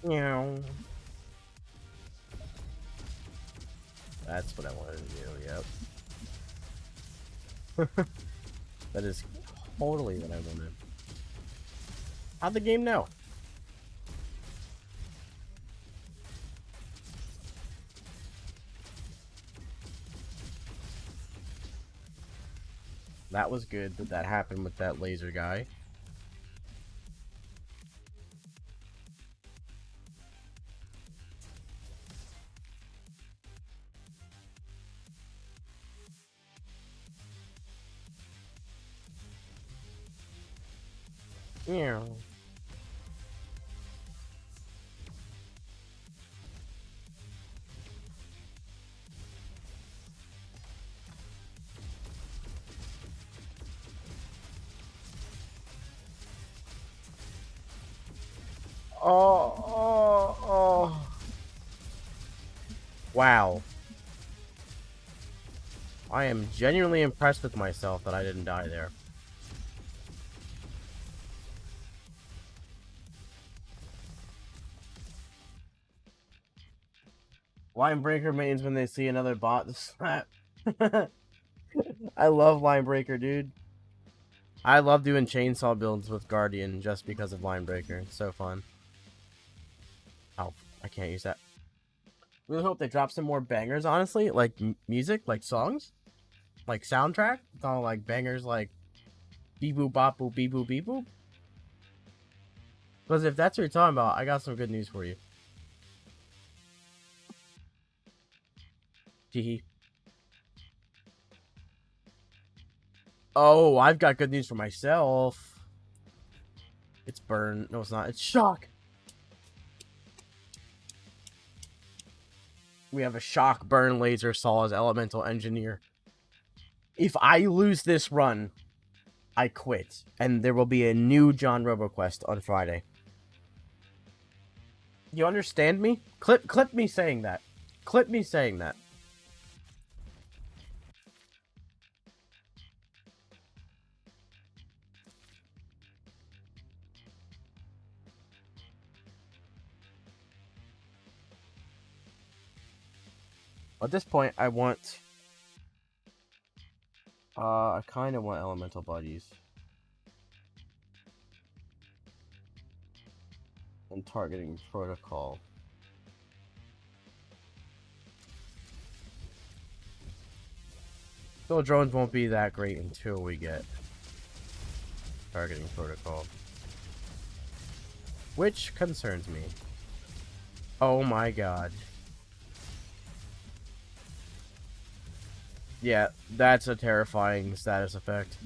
Meow. That's what I wanted to do, yep. That is totally what I wanted. How'd the game know? That was good that that happened with that laser guy. Yeah. Oh. Wow. I am genuinely impressed with myself that I didn't die there. Line breaker means when they see another bot to slap. I love line breaker, dude. I love doing chainsaw builds with Guardian just because of line breaker. It's so fun. Oh, I can't use that. Really hope they drop some more bangers, honestly. Like music, like songs, like soundtrack. It's all like bangers like beep boop bop boop beep boop beep boop. Because if that's what you're talking about, I got some good news for you. Teehee. Oh, I've got good news for myself. It's burn. No, it's not. It's shock. We have a shock burn laser saw as elemental engineer. If I lose this run, I quit. And there will be a new John RoboQuest on Friday. You understand me? Clip me saying that. Clip me saying that. At this point, I want... I kind of want elemental buddies. And targeting protocol. Still, drones won't be that great until we get targeting protocol. Which concerns me. Oh my god. Yeah, that's a terrifying status effect.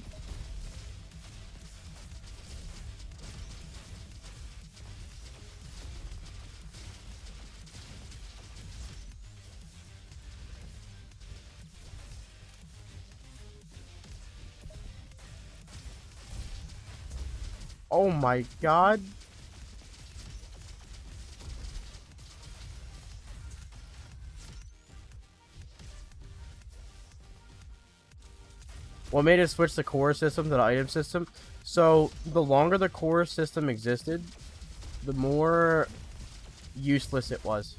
Oh my god. What made it switch the core system to the item system? So, the longer the core system existed, the more useless it was.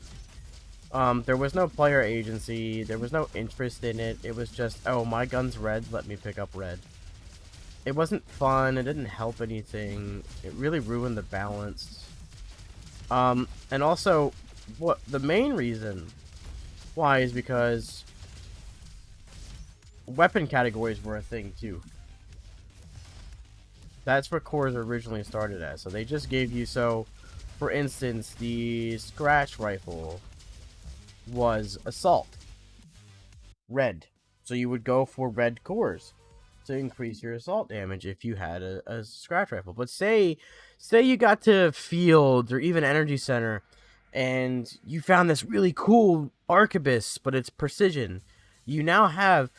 There was no player agency, there was no interest in it, it was just, oh, my gun's red, let me pick up red. It wasn't fun, it didn't help anything, it really ruined the balance. And also, what the main reason why is because weapon categories were a thing too. That's what cores originally started as. So they just gave you, so for instance, the scratch rifle was assault, red. So you would go for red cores to increase your assault damage if you had a scratch rifle. But say you got to field or even energy center and you found this really cool arquebus, but it's precision. You now have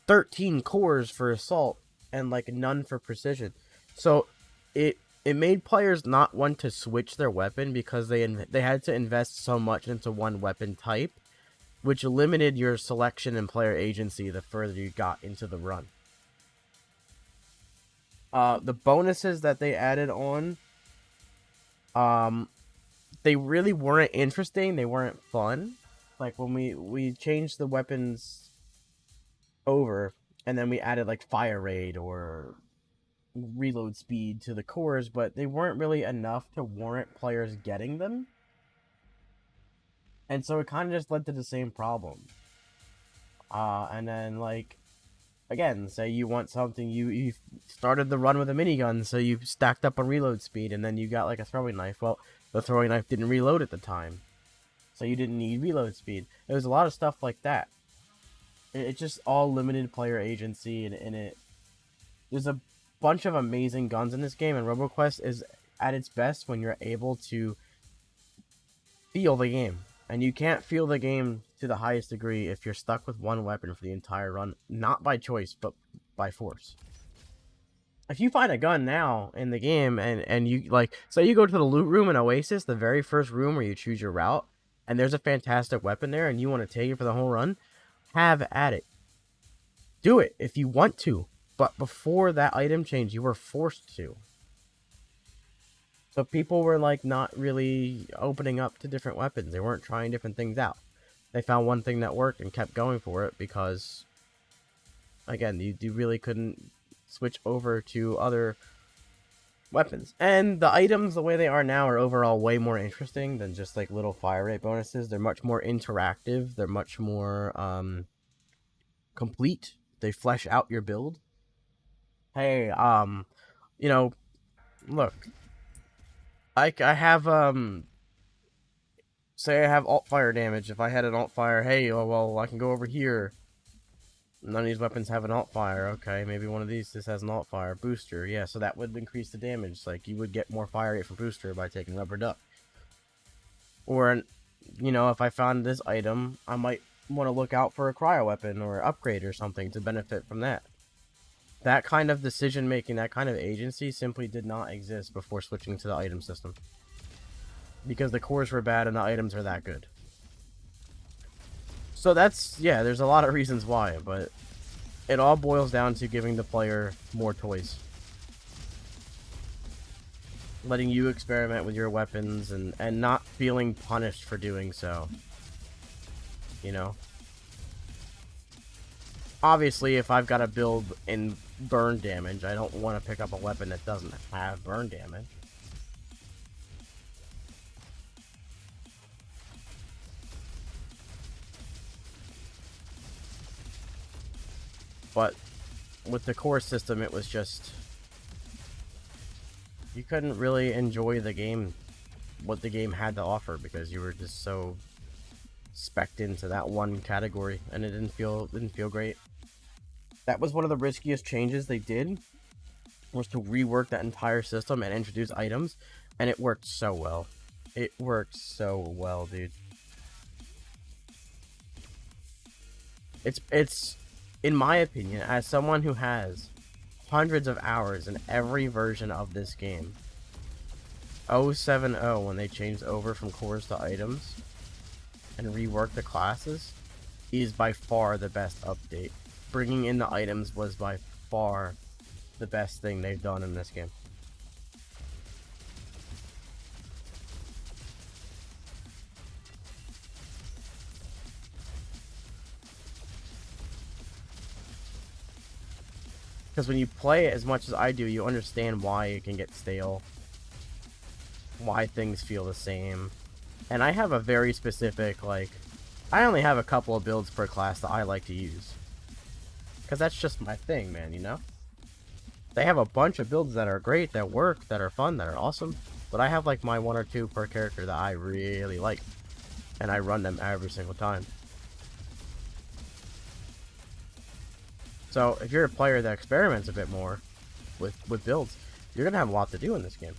13 cores for assault and like none for precision. So it made players not want to switch their weapon because they had to invest so much into one weapon type, which limited your selection and player agency the further you got into the run. The bonuses that they added on, they really weren't interesting. They weren't fun. Like when we changed the weapons over, and then we added like fire rate or reload speed to the cores, but they weren't really enough to warrant players getting them. And so it kind of just led to the same problem. And then like, again, say you want something, you started the run with a minigun, so you stacked up a reload speed, and then you got like a throwing knife. Well, the throwing knife didn't reload at the time, so you didn't need reload speed. There was a lot of stuff like that. It just all limited player agency, and it there's a bunch of amazing guns in this game, and RoboQuest is at its best when you're able to feel the game. And you can't feel the game to the highest degree if you're stuck with one weapon for the entire run, not by choice, but by force. If you find a gun now in the game, and you, like, say you go to the loot room in Oasis, the very first room where you choose your route, and there's a fantastic weapon there, and you want to take it for the whole run, have at it. Do it if you want to, but before that item change, you were forced to. So people were like not really opening up to different weapons. They weren't trying different things out. They found one thing that worked and kept going for it because, again, you really couldn't switch over to other weapons. And the items, the way they are now, are overall way more interesting than just like little fire rate bonuses. They're much more interactive. They're much more complete. They flesh out your build. Hey, you know, look, I have say I have alt fire damage. If I had an alt fire, hey, oh, well, I can go over here. None of these weapons have an alt fire. Okay, maybe one of these just has an alt fire booster. Yeah, so that would increase the damage. Like you would get more fire rate from booster by taking rubber duck. Or, you know, if I found this item, I might want to look out for a cryo weapon or upgrade or something to benefit from that. That kind of decision making, that kind of agency simply did not exist before switching to the item system. Because the cores were bad and the items are that good. So that's, yeah, there's a lot of reasons why, but it all boils down to giving the player more toys. Letting you experiment with your weapons and not feeling punished for doing so. You know? Obviously, if I've got a build in burn damage, I don't want to pick up a weapon that doesn't have burn damage. But with the core system, it was just, you couldn't really enjoy the game, what the game had to offer, because you were just so specced into that one category, and it didn't feel great. That was one of the riskiest changes they did, was to rework that entire system and introduce items, and it worked so well. It worked so well, dude. It's in my opinion, as someone who has hundreds of hours in every version of this game. 070, when they changed over from cores to items and reworked the classes, is by far the best update. Bringing in the items was by far the best thing they've done in this game. Because when you play it as much as I do, you understand why it can get stale, why things feel the same. And I have a very specific, like, I only have a couple of builds per class that I like to use. Because that's just my thing, man, you know? They have a bunch of builds that are great, that work, that are fun, that are awesome. But I have like my 1 or 2 per character that I really like. And I run them every single time. So if you're a player that experiments a bit more with builds, you're going to have a lot to do in this game.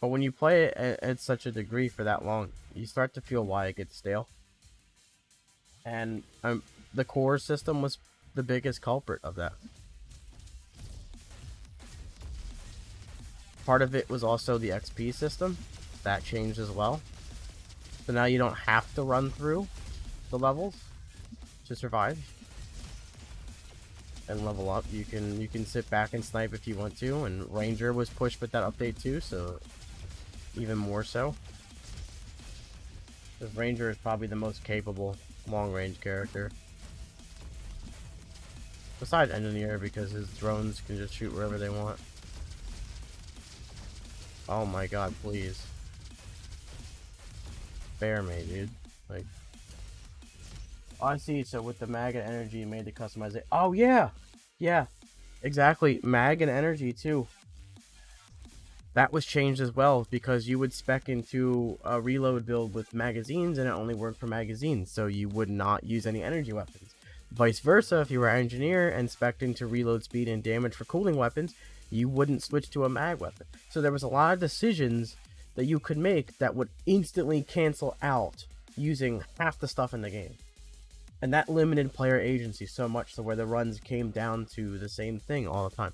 But when you play it at such a degree for that long, you start to feel why it gets stale. And the core system was the biggest culprit of that. Part of it was also the XP system. That changed as well. So now you don't have to run through the levels to survive and level up. You can sit back and snipe if you want to, and Ranger was pushed with that update too, so even more so. Because Ranger is probably the most capable long-range character. Besides Engineer, because his drones can just shoot wherever they want. Oh my god, please. Spare me, dude. Like, oh, I see. So with the mag and energy, you made the customization. Oh yeah, yeah, exactly. Mag and energy too. That was changed as well, because you would spec into a reload build with magazines, and it only worked for magazines, so you would not use any energy weapons. Vice versa, if you were engineer and spec'd into reload speed and damage for cooling weapons, you wouldn't switch to a mag weapon. So there was a lot of decisions that you could make that would instantly cancel out using half the stuff in the game. And that limited player agency so much to where the runs came down to the same thing all the time.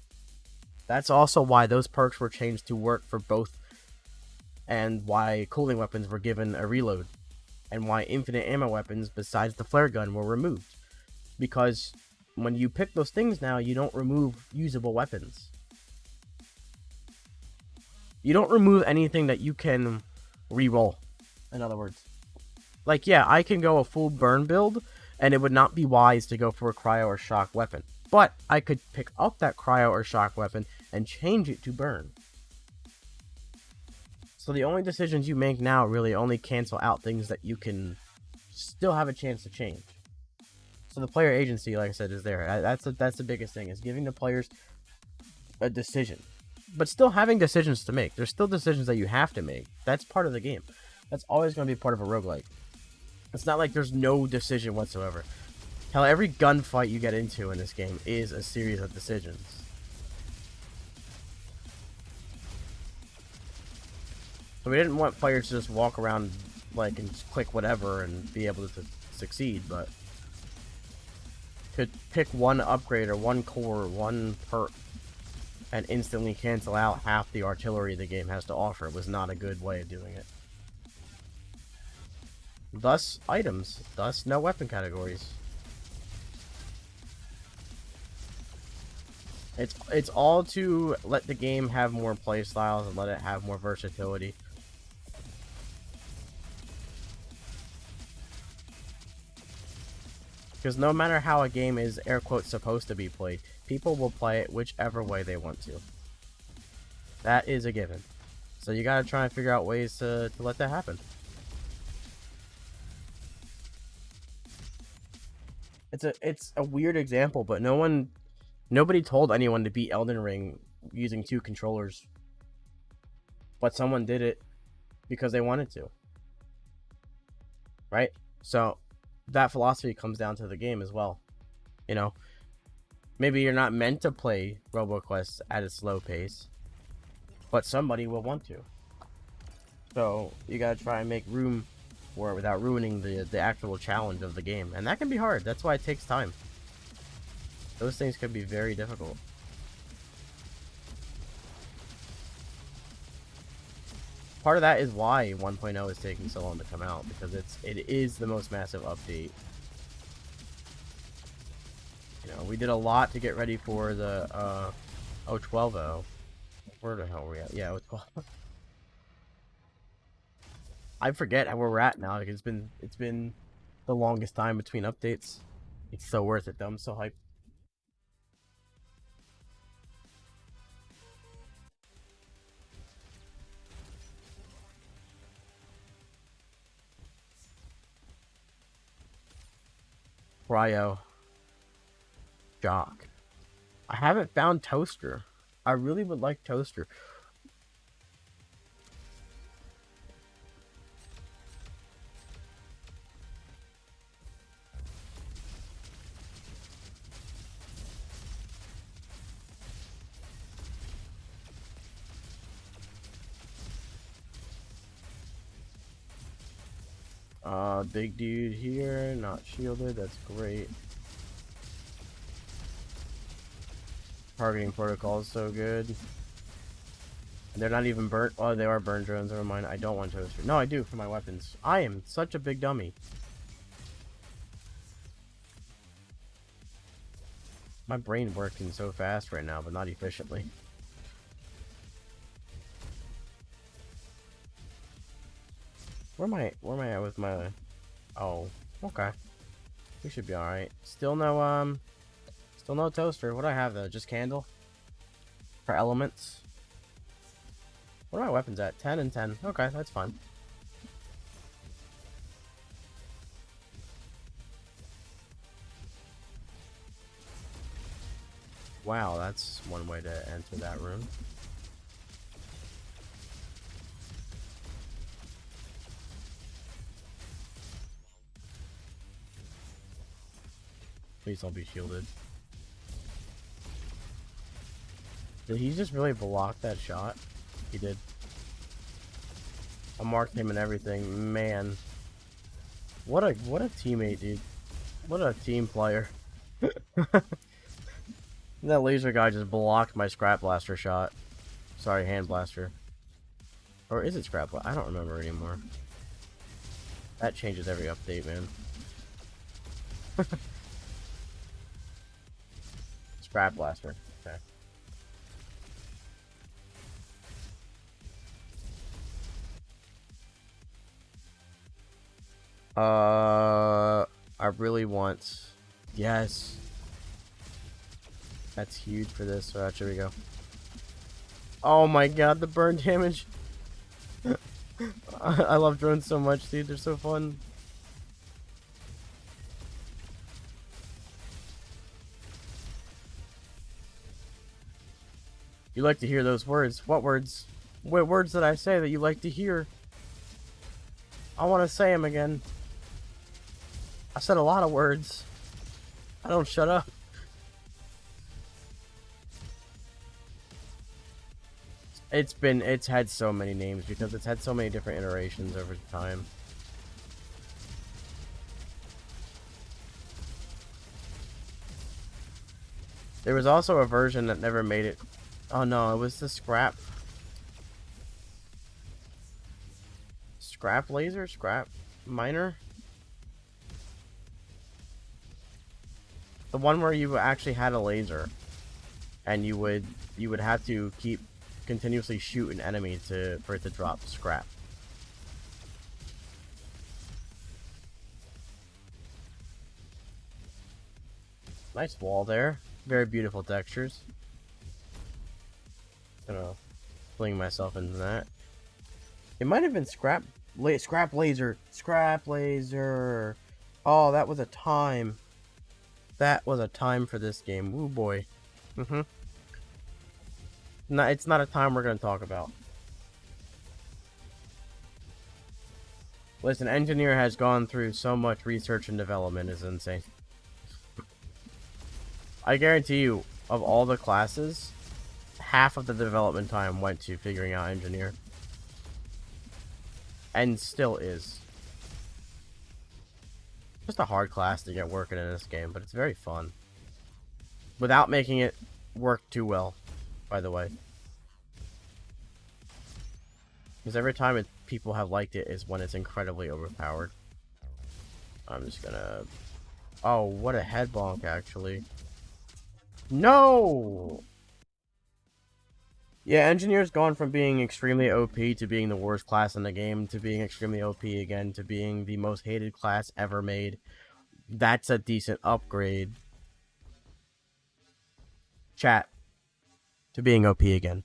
That's also why those perks were changed to work for both, and why cooling weapons were given a reload, and why infinite ammo weapons besides the flare gun were removed. Because when you pick those things now, you don't remove usable weapons. You don't remove anything that you can re-roll, in other words. Like, yeah, I can go a full burn build, and it would not be wise to go for a cryo or shock weapon. But I could pick up that cryo or shock weapon and change it to burn. So the only decisions you make now really only cancel out things that you can still have a chance to change. So the player agency, like I said, is there. That's the biggest thing, is giving the players a decision. But still having decisions to make. There's still decisions that you have to make. That's part of the game. That's always going to be part of a roguelike. It's not like there's no decision whatsoever. Hell, every gunfight you get into in this game is a series of decisions. So we didn't want players to just walk around like and just click whatever and be able to succeed, but could pick one upgrade or one core, one perk, and instantly cancel out half the artillery the game has to offer. It was not a good way of doing it. Thus, items. Thus, no weapon categories. It's all to let the game have more playstyles and let it have more versatility. Because no matter how a game is, air quotes, supposed to be played, people will play it whichever way they want to. That is a given. So you gotta try and figure out ways to let that happen. It's a weird example, but nobody told anyone to beat Elden Ring using 2 controllers. But someone did it because they wanted to. Right? So that philosophy comes down to the game as well. You know, maybe you're not meant to play RoboQuest at a slow pace, but somebody will want to. So you gotta try and make room for it without ruining the actual challenge of the game. And that can be hard. That's why it takes time. Those things can be very difficult. Part of that is why 1.0 is taking so long to come out, because it is the most massive update. You know, we did a lot to get ready for the 012. Where the hell are we at? Yeah, 012. I forget where we're at now. Like it's been the longest time between updates. It's so worth it though. I'm so hyped. Cryo. Jock. I haven't found Toaster. I really would like Toaster. Big dude here, not shielded. That's great. Targeting protocol is so good. They're not even burnt. Oh, they are burn drones. Never mind. I don't want Toaster. No, I do for my weapons. I am such a big dummy. My brain working so fast right now, but not efficiently. Where am I at with my... Oh, okay. We should be alright. Still no Toaster. What do I have though? Just candle? For elements? What are my weapons at? 10 and 10. Okay, that's fine. Wow, that's one way to enter that room. Please don't be shielded. Did he just really block that shot? He did. I marked him and everything. Man. What a teammate, dude. What a team player. That laser guy just blocked my scrap blaster shot. Sorry, hand blaster. Or is it scrap blaster? I don't remember anymore. That changes every update, man. Scrap blaster. Okay. I really want... Yes. That's huge for this. Alright, here we go. Oh my god, the burn damage. I love drones so much, dude. They're so fun. You like to hear those words. What words? What words did I say that you like to hear? I want to say them again. I said a lot of words. I don't shut up. It's had so many names because it's had so many different iterations over time. There was also a version that never made it. Oh no, it was the scrap laser, scrap miner. The one where you actually had a laser and you would have to keep continuously shoot an enemy for it to drop scrap. Nice wall there. Very beautiful textures. Gonna fling myself into that. It might have been scrap laser. Scrap laser. Oh, that was a time. That was a time for this game. Ooh boy. No, it's not a time we're gonna talk about. Listen, Engineer has gone through so much research and development, it's insane. I guarantee you, of all the classes, half of the development time went to figuring out Engineer. And still is. Just a hard class to get working in this game, but it's very fun. without making it work too well, by the way. Because every time people have liked it is when it's incredibly overpowered. I'm just gonna... Oh, what a head bonk, actually. No! Yeah, Engineer's gone from being extremely OP to being the worst class in the game to being extremely OP again to being the most hated class ever made. That's a decent upgrade. Chat. To being OP again.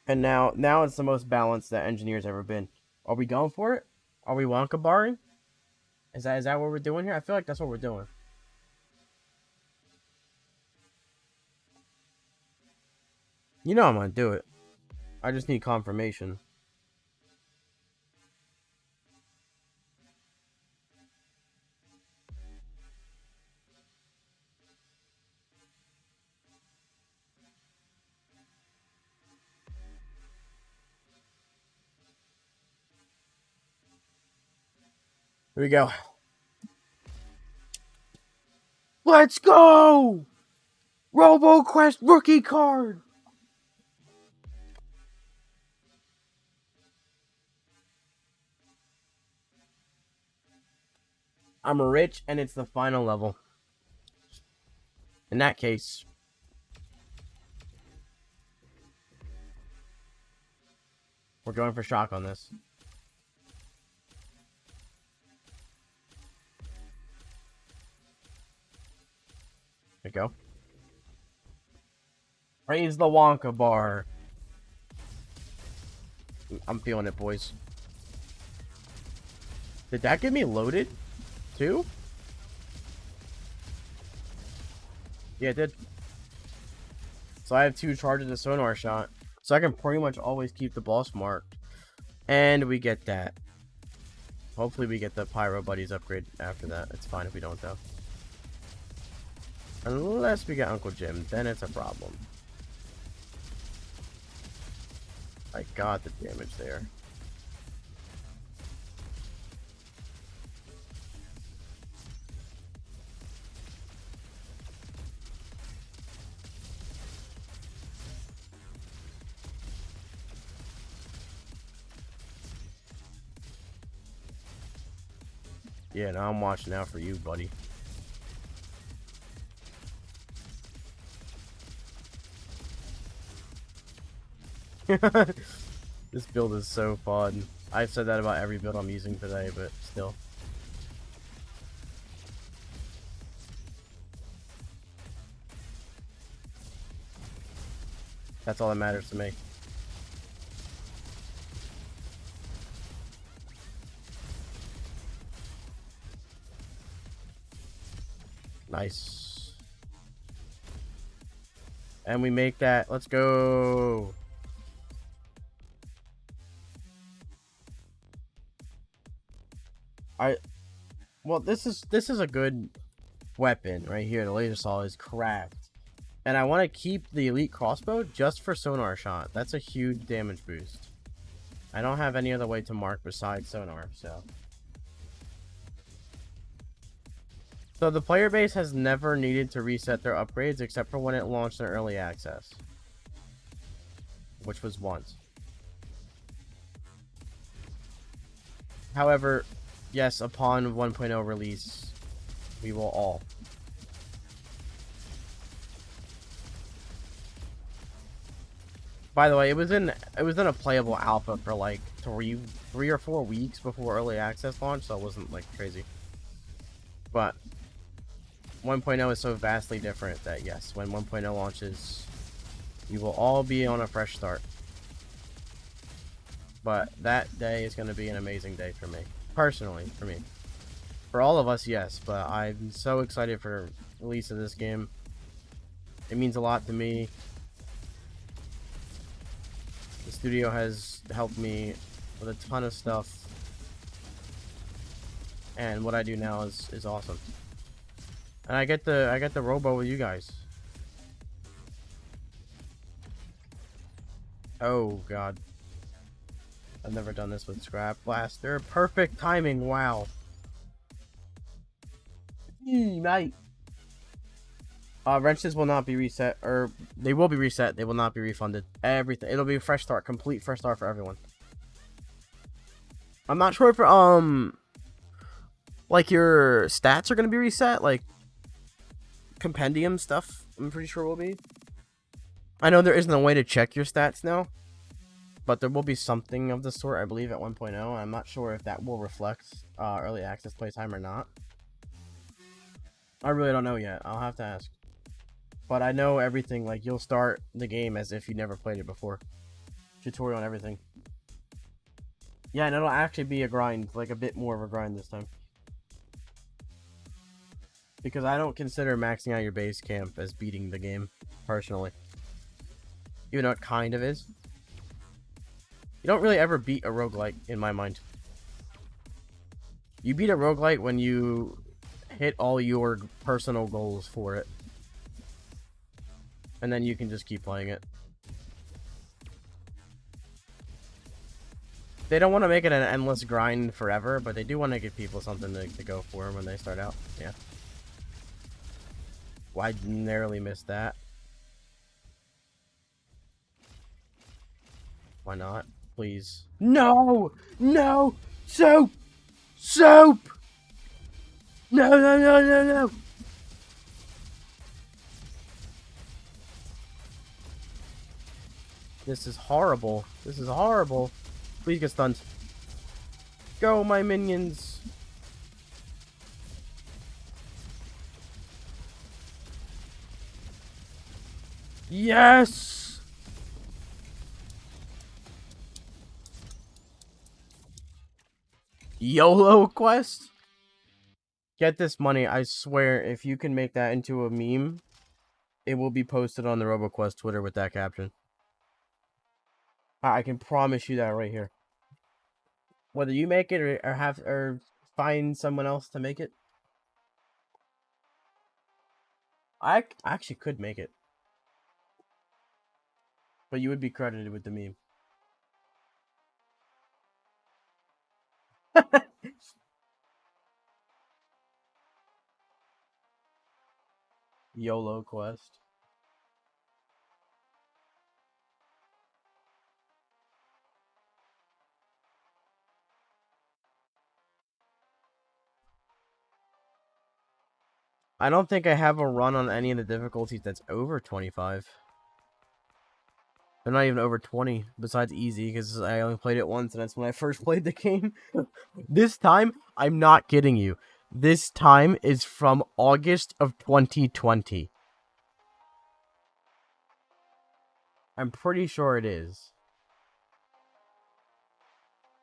And now it's the most balanced that Engineer's ever been. Are we going for it? Are we Wonka barring? Is that what we're doing here? I feel like that's what we're doing. You know I'm gonna do it. I just need confirmation. Here we go. Let's go! RoboQuest rookie card! I'm rich and it's the final level. In that case, we're going for shock on this. There we go. Raise the Wonka bar. I'm feeling it, boys. Did that get me loaded? Too? Yeah, it did. So I have 2 charges of sonar shot. So I can pretty much always keep the boss marked. And we get that. Hopefully we get the Pyro Buddies upgrade after that. It's fine if we don't, though. Unless we get Uncle Jim, then it's a problem. I got the damage there. Yeah, now I'm watching out for you, buddy. This build is so fun. I've said that about every build I'm using today, but still. That's all that matters to me. Nice. And we make that. Let's go. Well, this is a good weapon right here. The laser saw is cracked. And I want to keep the elite crossbow just for sonar shot. That's a huge damage boost. I don't have any other way to mark besides sonar, so. So the player base has never needed to reset their upgrades except for when it launched in early access. Which was once. However, yes, upon 1.0 release, we will all. By the way, it was in a playable alpha for like three or 4 weeks before early access launch, so it wasn't like crazy. But 1.0 is so vastly different that yes, when 1.0 launches, you will all be on a fresh start. But that day is going to be an amazing day for me. Personally, for me. For all of us, yes, but I'm so excited for the release of this game. It means a lot to me. The studio has helped me with a ton of stuff. And what I do now is awesome. And I get the robo with you guys. Oh god. I've never done this with Scrap Blaster. Perfect timing, wow. Mate. Wrenches will not be reset, or they will be reset. They will not be refunded. Everything. It'll be a fresh start, complete fresh start for everyone. I'm not sure if like your stats are gonna be reset, like compendium stuff. I'm pretty sure will be. I know there isn't a way to check your stats now, but there will be something of the sort, I believe, at 1.0. I'm not sure if that will reflect early access playtime or not. I really don't know yet. I'll have to ask. But I know everything. Like, you'll start the game as if you never played it before. Tutorial and everything. Yeah, and it'll actually be a grind, like a bit more of a grind this time. Because I don't consider maxing out your base camp as beating the game, personally. Even though it kind of is. You don't really ever beat a roguelite, in my mind. You beat a roguelite when you hit all your personal goals for it. And then you can just keep playing it. They don't want to make it an endless grind forever, but they do want to give people something to go for when they start out. Yeah. Well, I narrowly missed that. Why not? Please. No! No! Soap! Soap! No, no, no, no, no! This is horrible. This is horrible. Please get stunned. Go, my minions! Yes! YOLO quest? Get this money. I swear, if you can make that into a meme, it will be posted on the RoboQuest Twitter with that caption. I can promise you that right here. Whether you make it or find someone else to make it. I actually could make it. But you would be credited with the meme. YOLO quest. I don't think I have a run on any of the difficulties that's over 25. They're not even over 20, besides easy, because I only played it once, and that's when I first played the game. This time, I'm not kidding you. This time is from August of 2020. I'm pretty sure it is.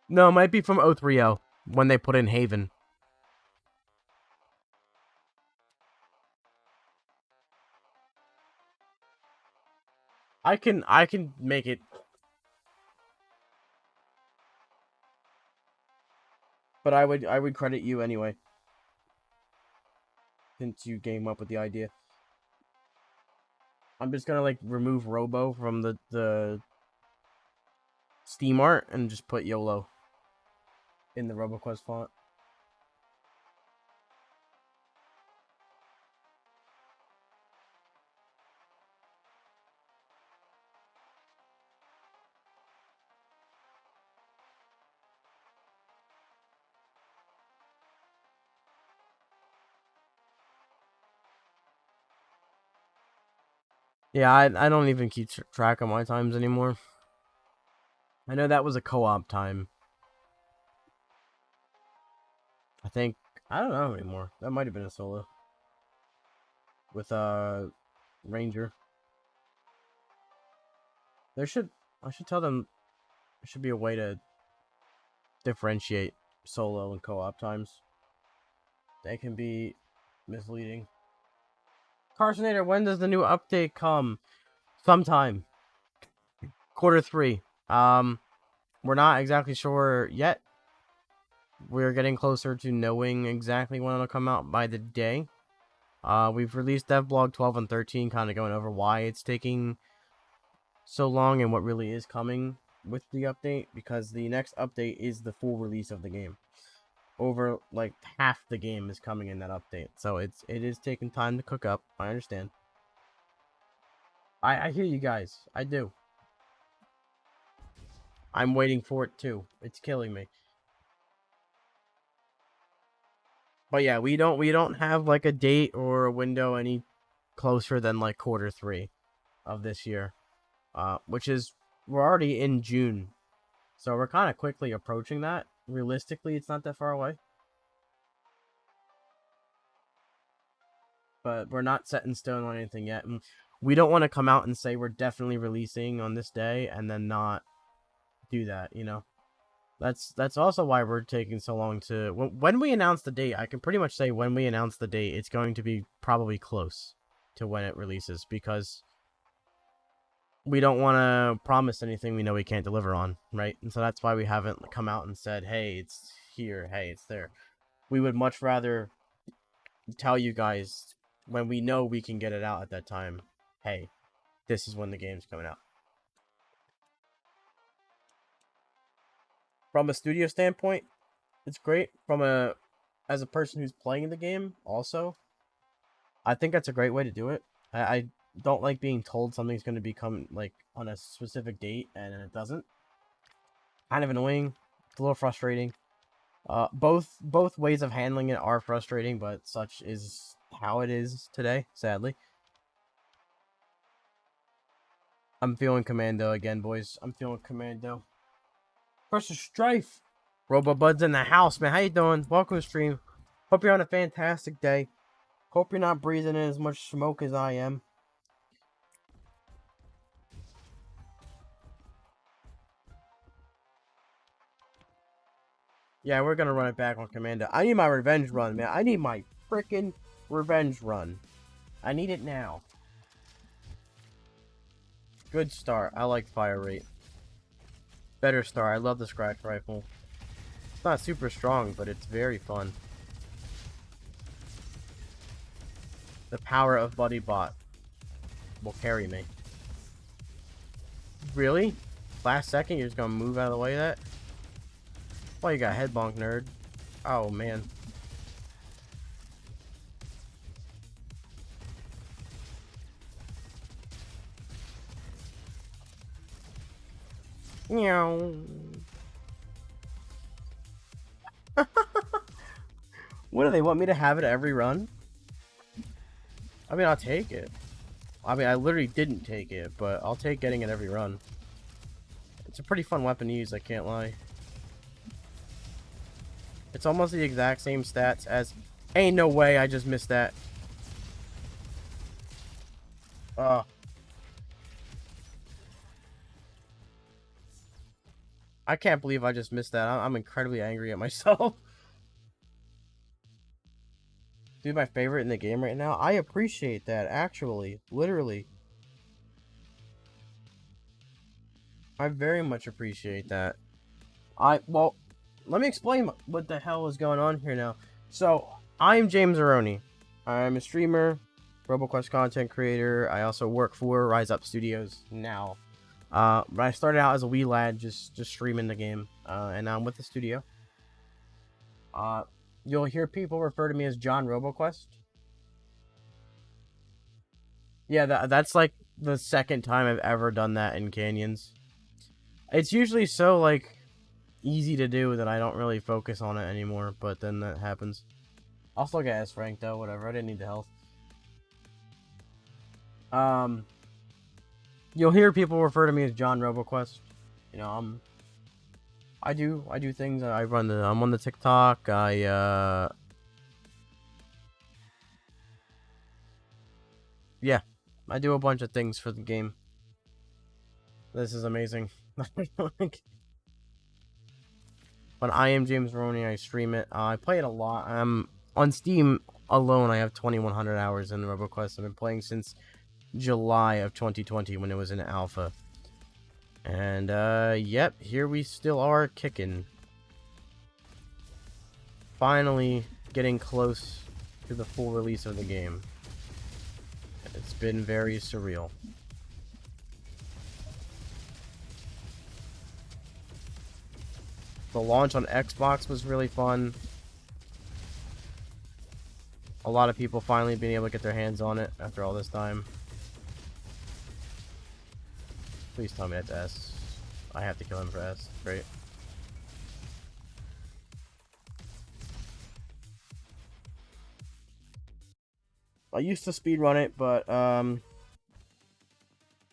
No, it might be from 030, when they put in Haven. I can make it. But I would credit you anyway. Since you came up with the idea. I'm just gonna like remove Robo from the Steam art and just put YOLO in the RoboQuest font. Yeah, I don't even keep track of my times anymore. I know that was a co-op time. I think I don't know anymore. That might have been a solo with Ranger. I should tell them there should be a way to differentiate solo and co-op times. They can be misleading. Carsonator, when does the new update come? Sometime. Q3. We're not exactly sure yet. We're getting closer to knowing exactly when it'll come out by the day. We've released devblog 12 and 13, kind of going over why it's taking so long and what really is coming with the update, because the next update is the full release of the game. Over like half the game is coming in that update, so it is taking time to cook up. I understand. I hear you guys. I do. I'm waiting for it too. It's killing me. But yeah, we don't have like a date or a window any closer than like quarter 3 of this year. Which is we're already in June. So we're kind of quickly approaching that. Realistically, it's not that far away. But we're not set in stone on anything yet. And we don't want to come out and say we're definitely releasing on this day and then not do that, you know? That's also why we're taking so long to... When we announce the date, I can pretty much say when we announce the date, it's going to be probably close to when it releases, because we don't want to promise anything we know we can't deliver on, right? And so that's why we haven't come out and said, hey, it's here, hey, it's there. We would much rather tell you guys when we know we can get it out at that time, hey, this is when the game's coming out. From a studio standpoint, it's great. As a person who's playing the game, also, I think that's a great way to do it. I don't like being told something's going to become like on a specific date and it doesn't. Kind of annoying. It's a little frustrating. Both ways of handling it are frustrating, but such is how it is today, sadly. I'm feeling commando again, boys. I'm feeling commando. Pressure Strife. Robo-Bud's in the house, man. How you doing? Welcome to stream. Hope you're on a fantastic day. Hope you're not breathing in as much smoke as I am. Yeah, we're gonna run it back on Commando. I need my revenge run, man. I need my freaking revenge run. I need it now. Good start. I like fire rate. Better start. I love the scratch rifle. It's not super strong, but it's very fun. The power of Buddy Bot will carry me. Really? Last second, you're just gonna move out of the way of that? Oh, you got head bonk, nerd. Oh, man. Meow. What do they want me to have it every run? I mean, I'll take it. I mean, I literally didn't take it, but I'll take getting it every run. It's a pretty fun weapon to use, I can't lie. It's almost the exact same stats as... Ain't no way I just missed that. I can't believe I just missed that. I'm incredibly angry at myself. Dude, my favorite in the game right now. I appreciate that, actually. Literally. I very much appreciate that. Well, let me explain what the hell is going on here now. So, I'm James Aroni. I'm a streamer, RoboQuest content creator. I also work for Rise Up Studios now. But I started out as a wee lad, just streaming the game. And now I'm with the studio. You'll hear people refer to me as John RoboQuest. Yeah, that's like the second time I've ever done that in Canyons. It's usually so, like, easy to do that I don't really focus on it anymore, but then that happens. I'll still get S rank though, whatever, I didn't need the health. You'll hear people refer to me as John RoboQuest. You know, I do things. I'm on the TikTok. Yeah, I do a bunch of things for the game. This is amazing. When I am James Roney, I stream it. I play it a lot. On Steam alone, I have 2,100 hours in RoboQuest. I've been playing since July of 2020 when it was in alpha. And, yep, here we still are kicking. Finally getting close to the full release of the game. It's been very surreal. The launch on Xbox was really fun. A lot of people finally being able to get their hands on it after all this time. Please tell me that's S. I have to kill him for S. Great. I used to speedrun it, but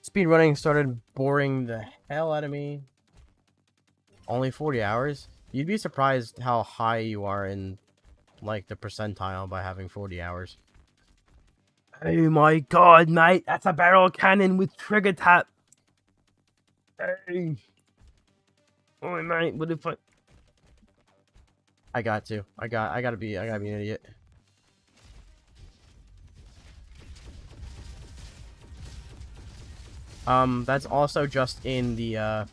speedrunning started boring the hell out of me. Only 40 hours? You'd be surprised how high you are in, like, the percentile by having 40 hours. Oh my god, mate! That's a barrel cannon with trigger tap! Hey! Oh, mate, what if I got to. I gotta be an idiot. That's also just in the,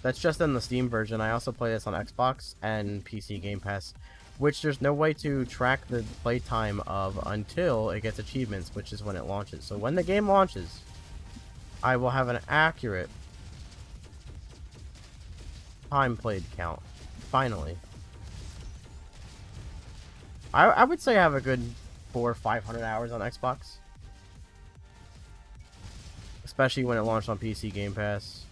that's just in the Steam version. I also play this on Xbox and PC Game Pass, which there's no way to track the playtime of until it gets achievements, which is when it launches. So when the game launches, I will have an accurate time played count. Finally. I would say I have a good 400 or 500 hours on Xbox. Especially when it launched on PC Game Pass.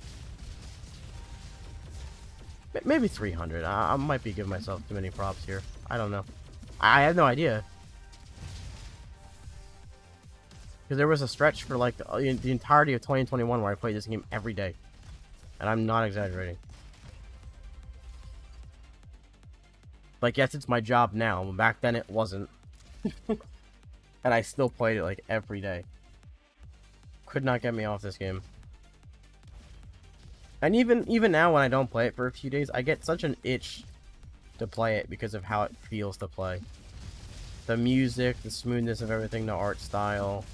Maybe 300. I might be giving myself too many props here. I don't know. I have no idea. Because there was a stretch for like the entirety of 2021 where I played this game every day. And I'm not exaggerating. Like, yes, it's my job now. Back then it wasn't. And I still played it like every day. Could not get me off this game. And even now when I don't play it for a few days, I get such an itch to play it because of how it feels to play. The music, the smoothness of everything, the art style.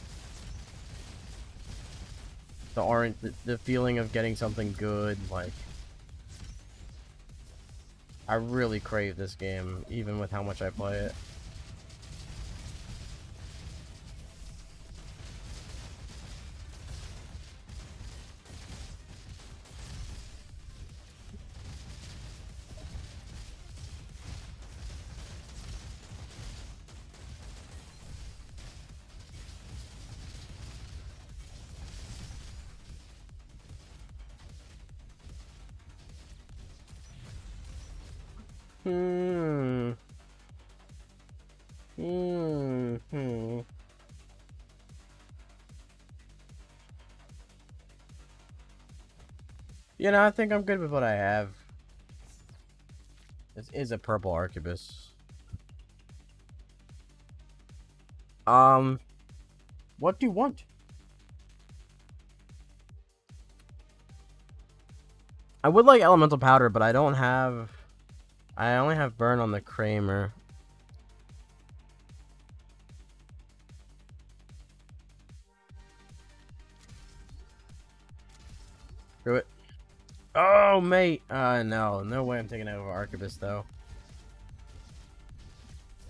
The feeling of getting something good, like... I really crave this game, even with how much I play it. You know, I think I'm good with what I have. This is a purple arquebus. What do you want? I would like elemental powder, but I don't have... I only have burn on the Kramer. Screw it. Oh, mate! No. No way I'm taking over arquebus, though.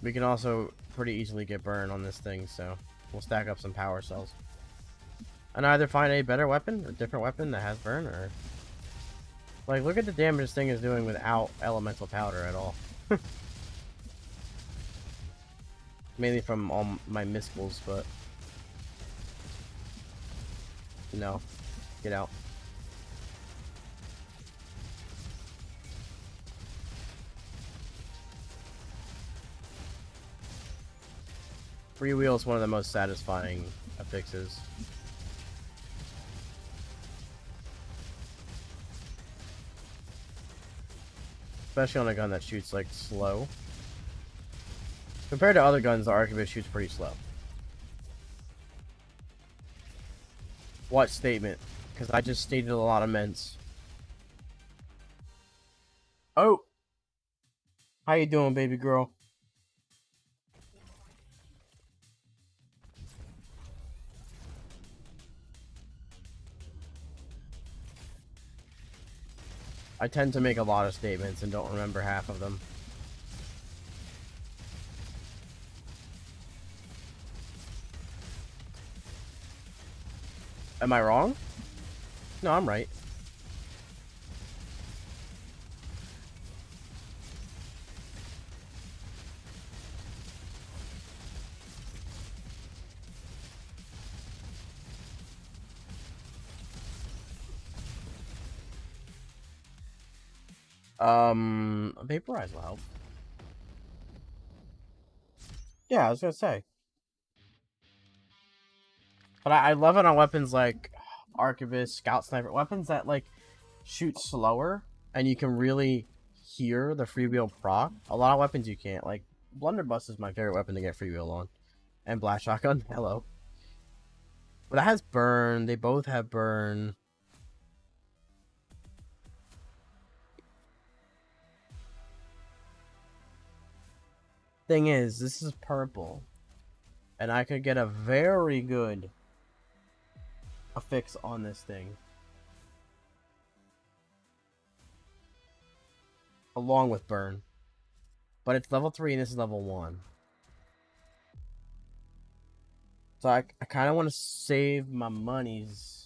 We can also pretty easily get burn on this thing, so... We'll stack up some power cells. And either find a better weapon, a different weapon that has burn, or... Like, look at the damage this thing is doing without elemental powder at all. Mainly from all my missiles, but... No. Get out. Freewheel is one of the most satisfying affixes. Especially on a gun that shoots, like, slow. Compared to other guns, the arquebus shoots pretty slow. What statement? Because I just stated a lot of ments. Oh! How you doing, baby girl? I tend to make a lot of statements and don't remember half of them. Am I wrong? No, I'm right. Vaporize will help. Yeah, I was gonna say. But I love it on weapons like Archivist, Scout Sniper, weapons that like shoot slower and you can really hear the freewheel proc. A lot of weapons you can't. Like Blunderbuss is my favorite weapon to get freewheel on, and Blast Shotgun. Hello. But that has burn. They both have burn. Thing is, this is purple, and I could get a very good fix on this thing. Along with burn. But it's level 3 and this is level 1. So I kind of want to save my monies.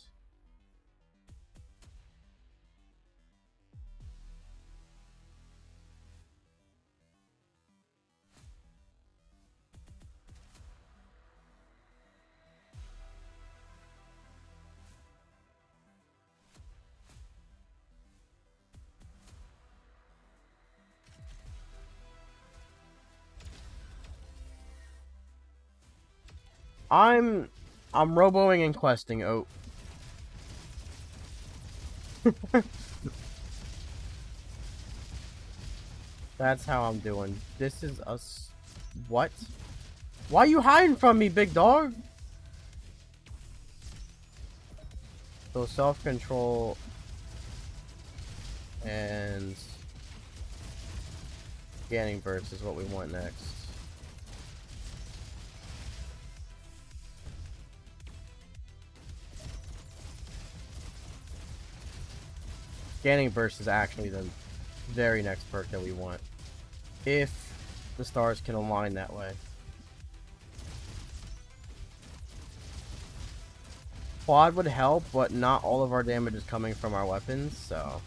I'm roboing and questing. Oh. That's how I'm doing. This is us. What? Why are you hiding from me, big dog? So self-control and scanning burst is what we want next. Scanning burst is actually the very next perk that we want, if the stars can align that way. Quad would help, but not all of our damage is coming from our weapons, so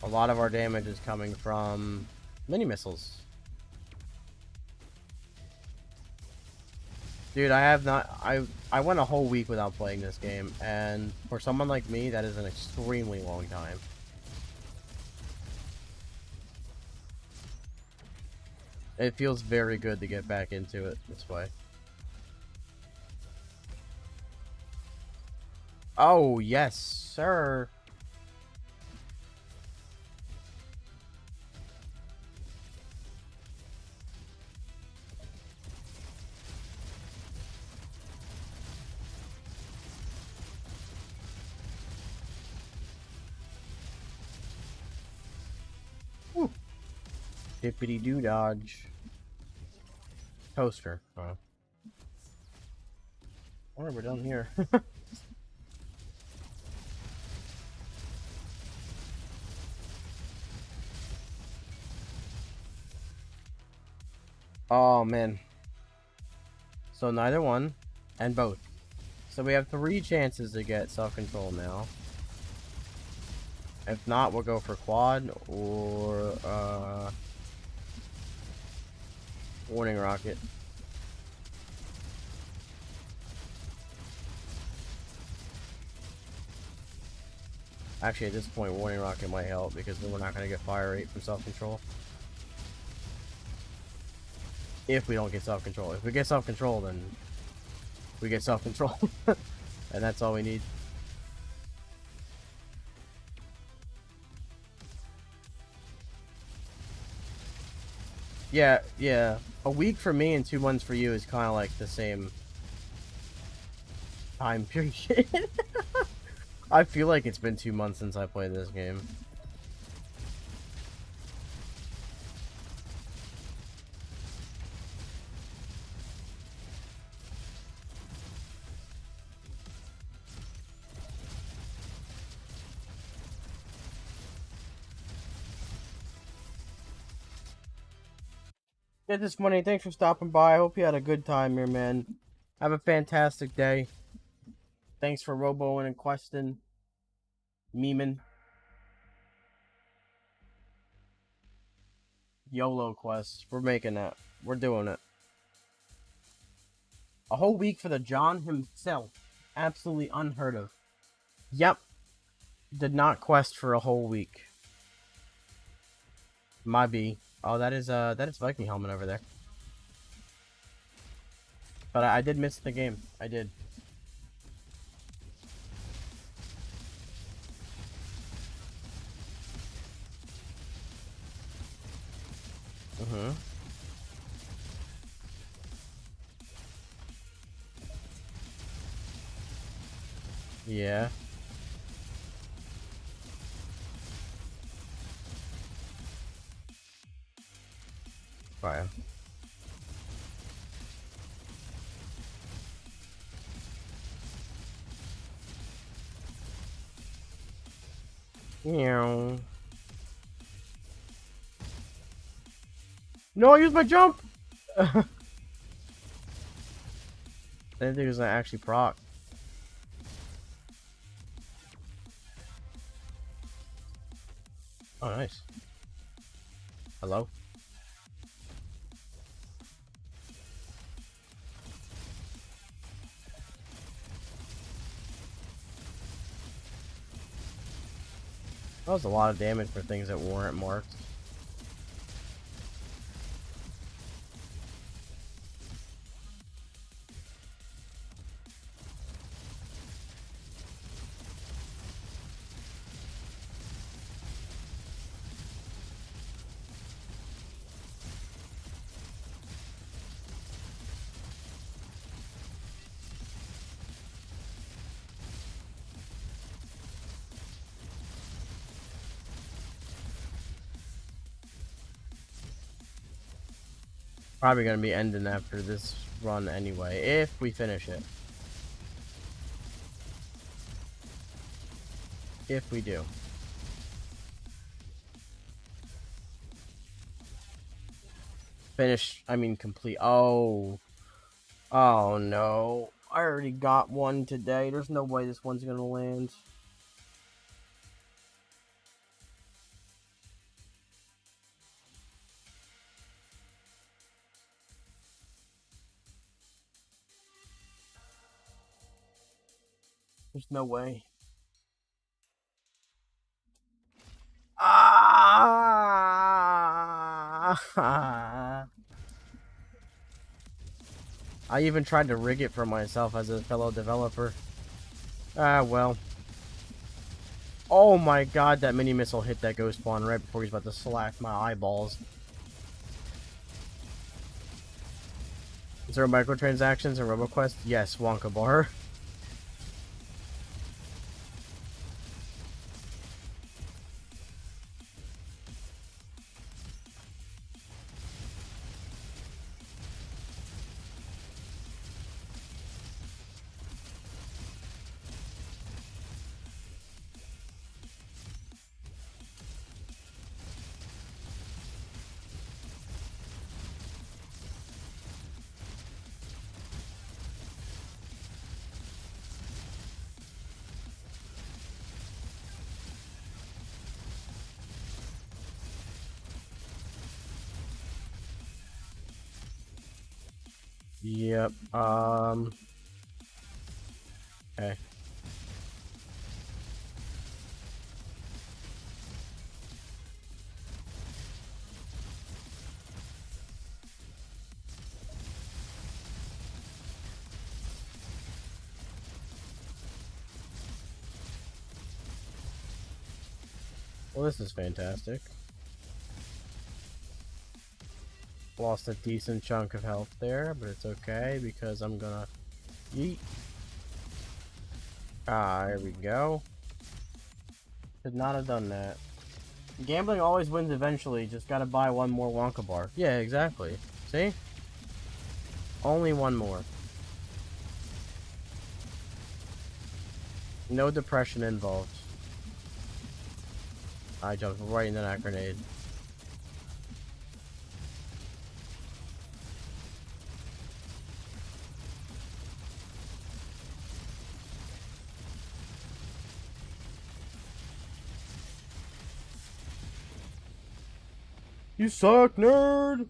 a lot of our damage is coming from mini missiles. Dude, I went a whole week without playing this game, and for someone like me, that is an extremely long time. It feels very good to get back into it this way. Oh, yes, sir. Dippity doo dodge. Toaster. Oh. Alright, we're done here. Oh man. So neither one, and both. So we have 3 chances to get self-control now. If not, we'll go for quad or warning rocket. Actually, at this point, warning rocket might help because then we're not going to get fire rate from self-control. If we don't get self-control. If we get self-control, then we get self-control. And that's all we need. Yeah. A week for me and 2 months for you is kind of like the same time period. I feel like it's been 2 months since I played this game. Get this money. Thanks for stopping by. I hope you had a good time here, man. Have a fantastic day. Thanks for roboing and questing. Memeing. YOLO quests. We're making that. We're doing it. A whole week for the John himself. Absolutely unheard of. Yep. Did not quest for a whole week. My B. Oh, that is Viking helmet over there. But I did miss the game. I did. Mm-hmm. Yeah. Fire. Meow. No, I used my jump! I didn't think it was gonna actually proc. Oh, nice. Hello? That was a lot of damage for things that weren't marked. Probably gonna be ending after this run anyway, if we finish it. If we do. Finish, I mean complete. Oh. Oh no. I already got one today. There's no way this one's gonna land. There's no way. Ah! I even tried to rig it for myself as a fellow developer. Ah, well. Oh my god, that mini missile hit that ghost spawn right before he's about to slack my eyeballs. Is there microtransactions in RoboQuest? Yes, Wonka Bar. Yep, okay. Well, this is fantastic. Lost a decent chunk of health there, but it's okay because I'm gonna yeet. Ah, here we go. Could not have done that. Gambling always wins eventually, just gotta buy one more Wonka bar. Yeah, exactly. See? Only one more. No depression involved. I jumped right into that grenade. You suck, nerd!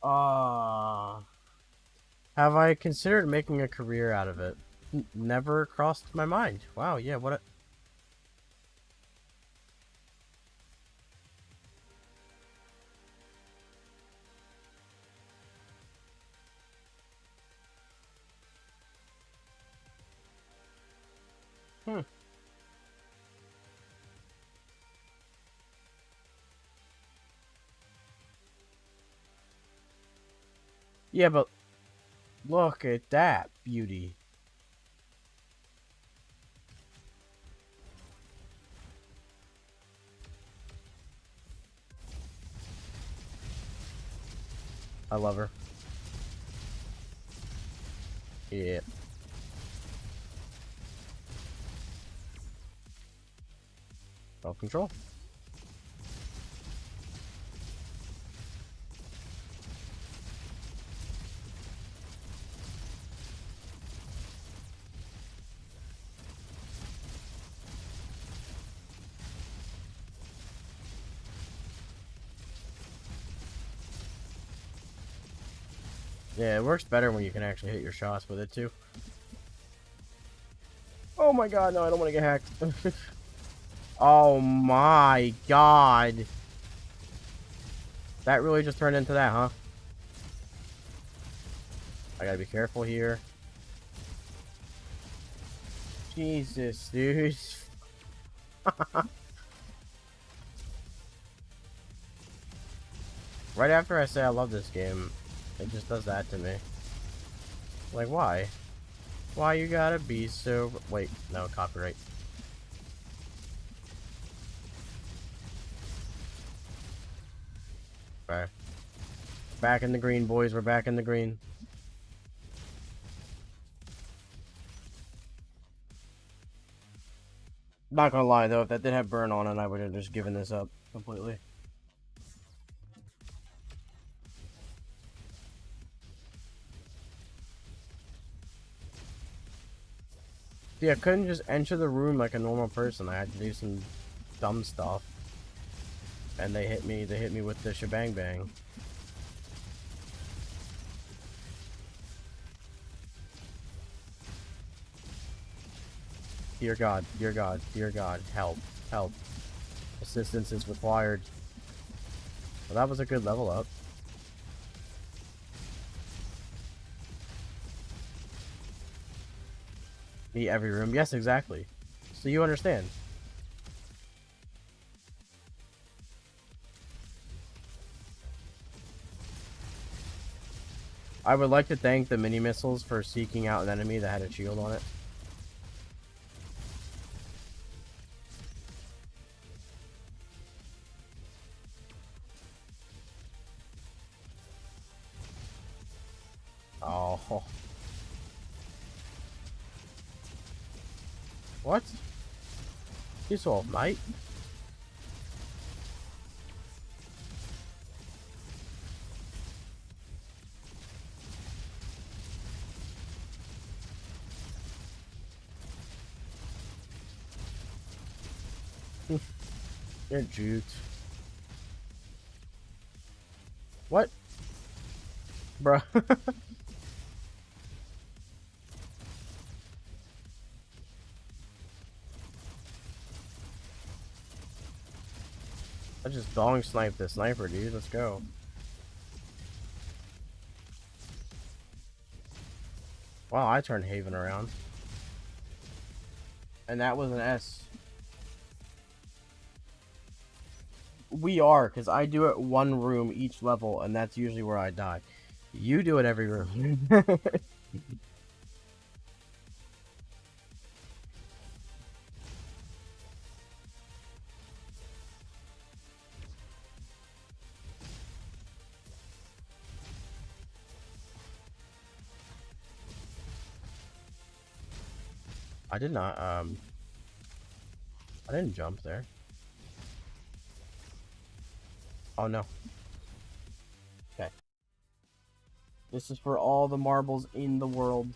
Have I considered making a career out of it? Never crossed my mind. Wow, yeah, what a... Hmm. Yeah, but look at that beauty. I love her. Yeah. Self-control. Yeah, it works better when you can actually hit your shots with it, too. Oh my god, no, I don't want to get hacked. Oh my god. That really just turned into that, huh? I gotta be careful here. Jesus, dude. Right after I say I love this game, it just does that to me. Like, why? Why you gotta be so... Wait, no, copyright. Right. Back in the green, boys. We're back in the green. Not gonna lie, though, if that did have burn on it, I would have just given this up completely. See, I couldn't just enter the room like a normal person. I had to do some dumb stuff. And they hit me with the shebang bang. Dear God, dear God, dear God, help, help. Assistance is required. Well, that was a good level up. Me every room. Yes, exactly. So you understand. I would like to thank the mini missiles for seeking out an enemy that had a shield on it. Oh. What? He's all mate. You're juked. What? Bruh. I just dong sniped the sniper, dude. Let's go. Wow, I turned Haven around. And that was an S. We are, because I do it one room each level, and that's usually where I die. You do it every room. I did not, I didn't jump there. Oh, no. Okay. This is for all the marbles in the world.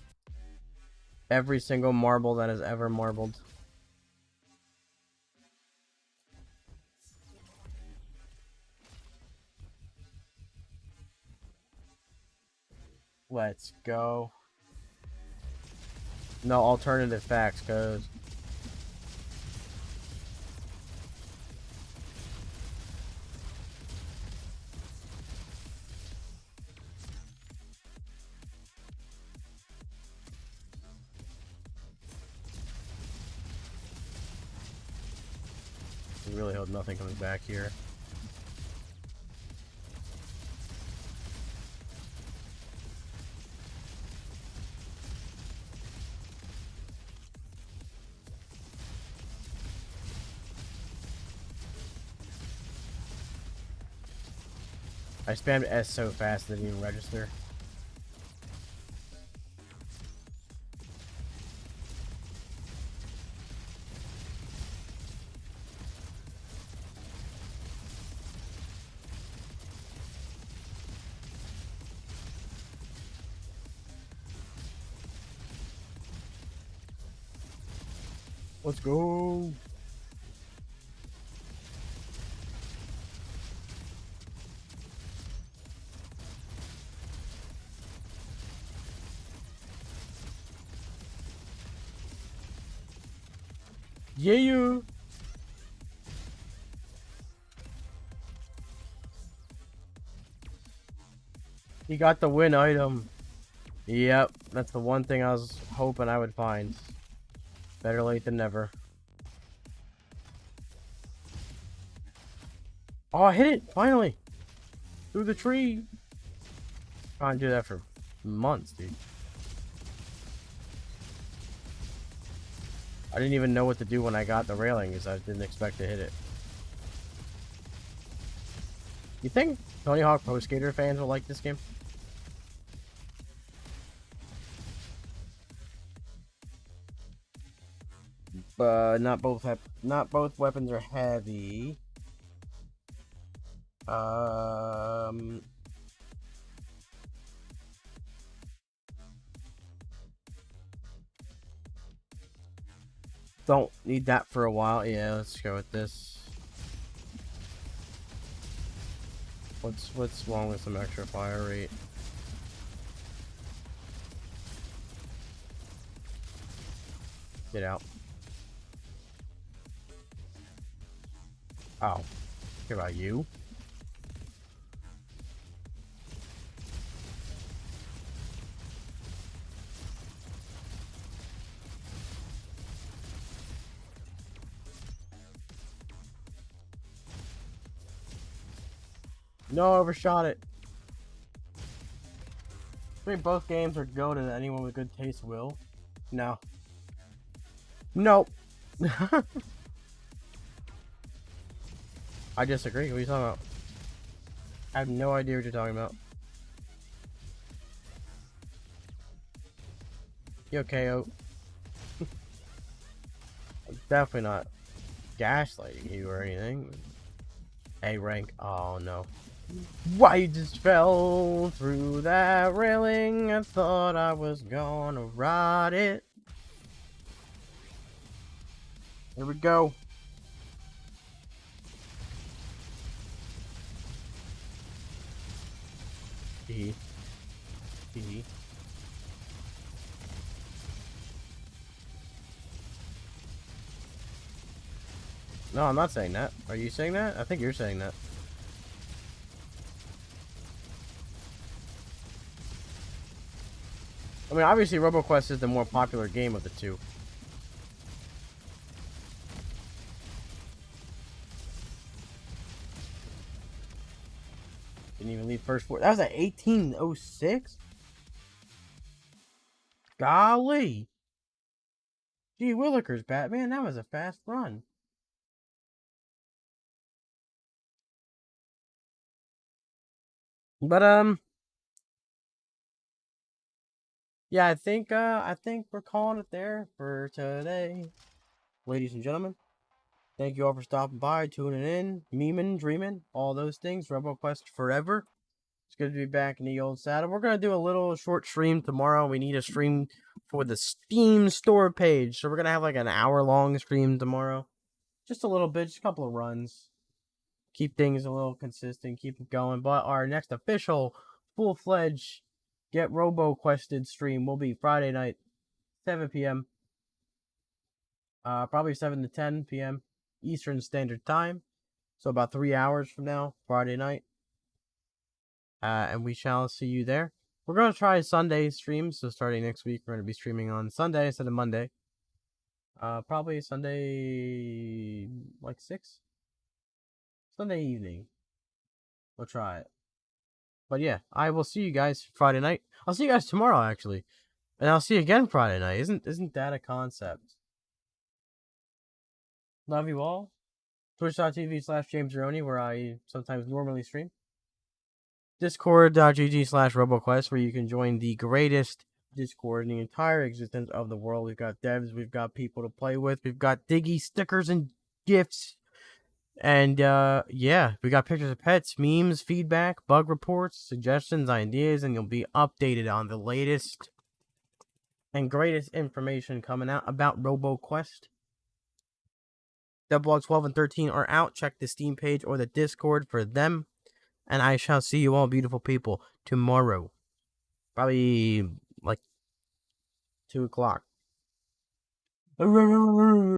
Every single marble that has ever marbled. Let's go. No alternative facts, cuz. We really hope nothing comes back here. I spammed S so fast it didn't even register. Let's go. Yeah. He got the win item. Yep, that's the one thing I was hoping I would find. Better late than never. Oh, I hit it! Finally! Through the tree! Trying to do that for months, dude. I didn't even know what to do when I got the railing, because I didn't expect to hit it. You think Tony Hawk Pro Skater fans will like this game? Not both weapons are heavy. Don't need that for a while. Yeah, let's go with this. What's wrong with some extra fire rate? Get out. Oh, care about you. No, overshot it. I think both games are goated that anyone with good taste will. No. Nope. I disagree. What are you talking about? I have no idea what you're talking about. You okay, Oat? Definitely not gaslighting you or anything. A rank. Oh no. Why you just fell through that railing? I thought I was gonna ride it. Here we go. Hee hee. No, I'm not saying that. Are you saying that? I think you're saying that. I mean, obviously, RoboQuest is the more popular game of the two. Didn't even leave first four. That was at 1806? Golly. Gee willikers, Batman. That was a fast run. But, yeah, I think we're calling it there for today. Ladies and gentlemen, thank you all for stopping by, tuning in, memeing, dreaming, all those things. RoboQuest forever. It's good to be back in the old saddle. We're going to do a little short stream tomorrow. We need a stream for the Steam store page. So we're going to have like an hour-long stream tomorrow. Just a little bit, just a couple of runs. Keep things a little consistent, keep it going. But our next official, full-fledged Get Robo-Quested stream will be Friday night, 7 p.m. Probably 7 to 10 p.m. Eastern Standard Time. So about 3 hours from now, Friday night. And we shall see you there. We're going to try Sunday streams. So starting next week, we're going to be streaming on Sunday instead of Monday. Probably Sunday, like 6? Sunday evening. We'll try it. But yeah, I will see you guys Friday night. I'll see you guys tomorrow, actually. And I'll see you again Friday night. Isn't that a concept? Love you all. Twitch.tv/JamesRoney, where I sometimes normally stream. Discord.gg/RoboQuest, where you can join the greatest Discord in the entire existence of the world. We've got devs, we've got people to play with, we've got Diggy stickers and gifts. And yeah, we got pictures of pets, memes, feedback, bug reports, suggestions, ideas, and you'll be updated on the latest and greatest information coming out about RoboQuest. Devlogs 12 and 13 are out. Check the Steam page or the Discord for them. And I shall see you all, beautiful people, tomorrow. Probably like 2 o'clock.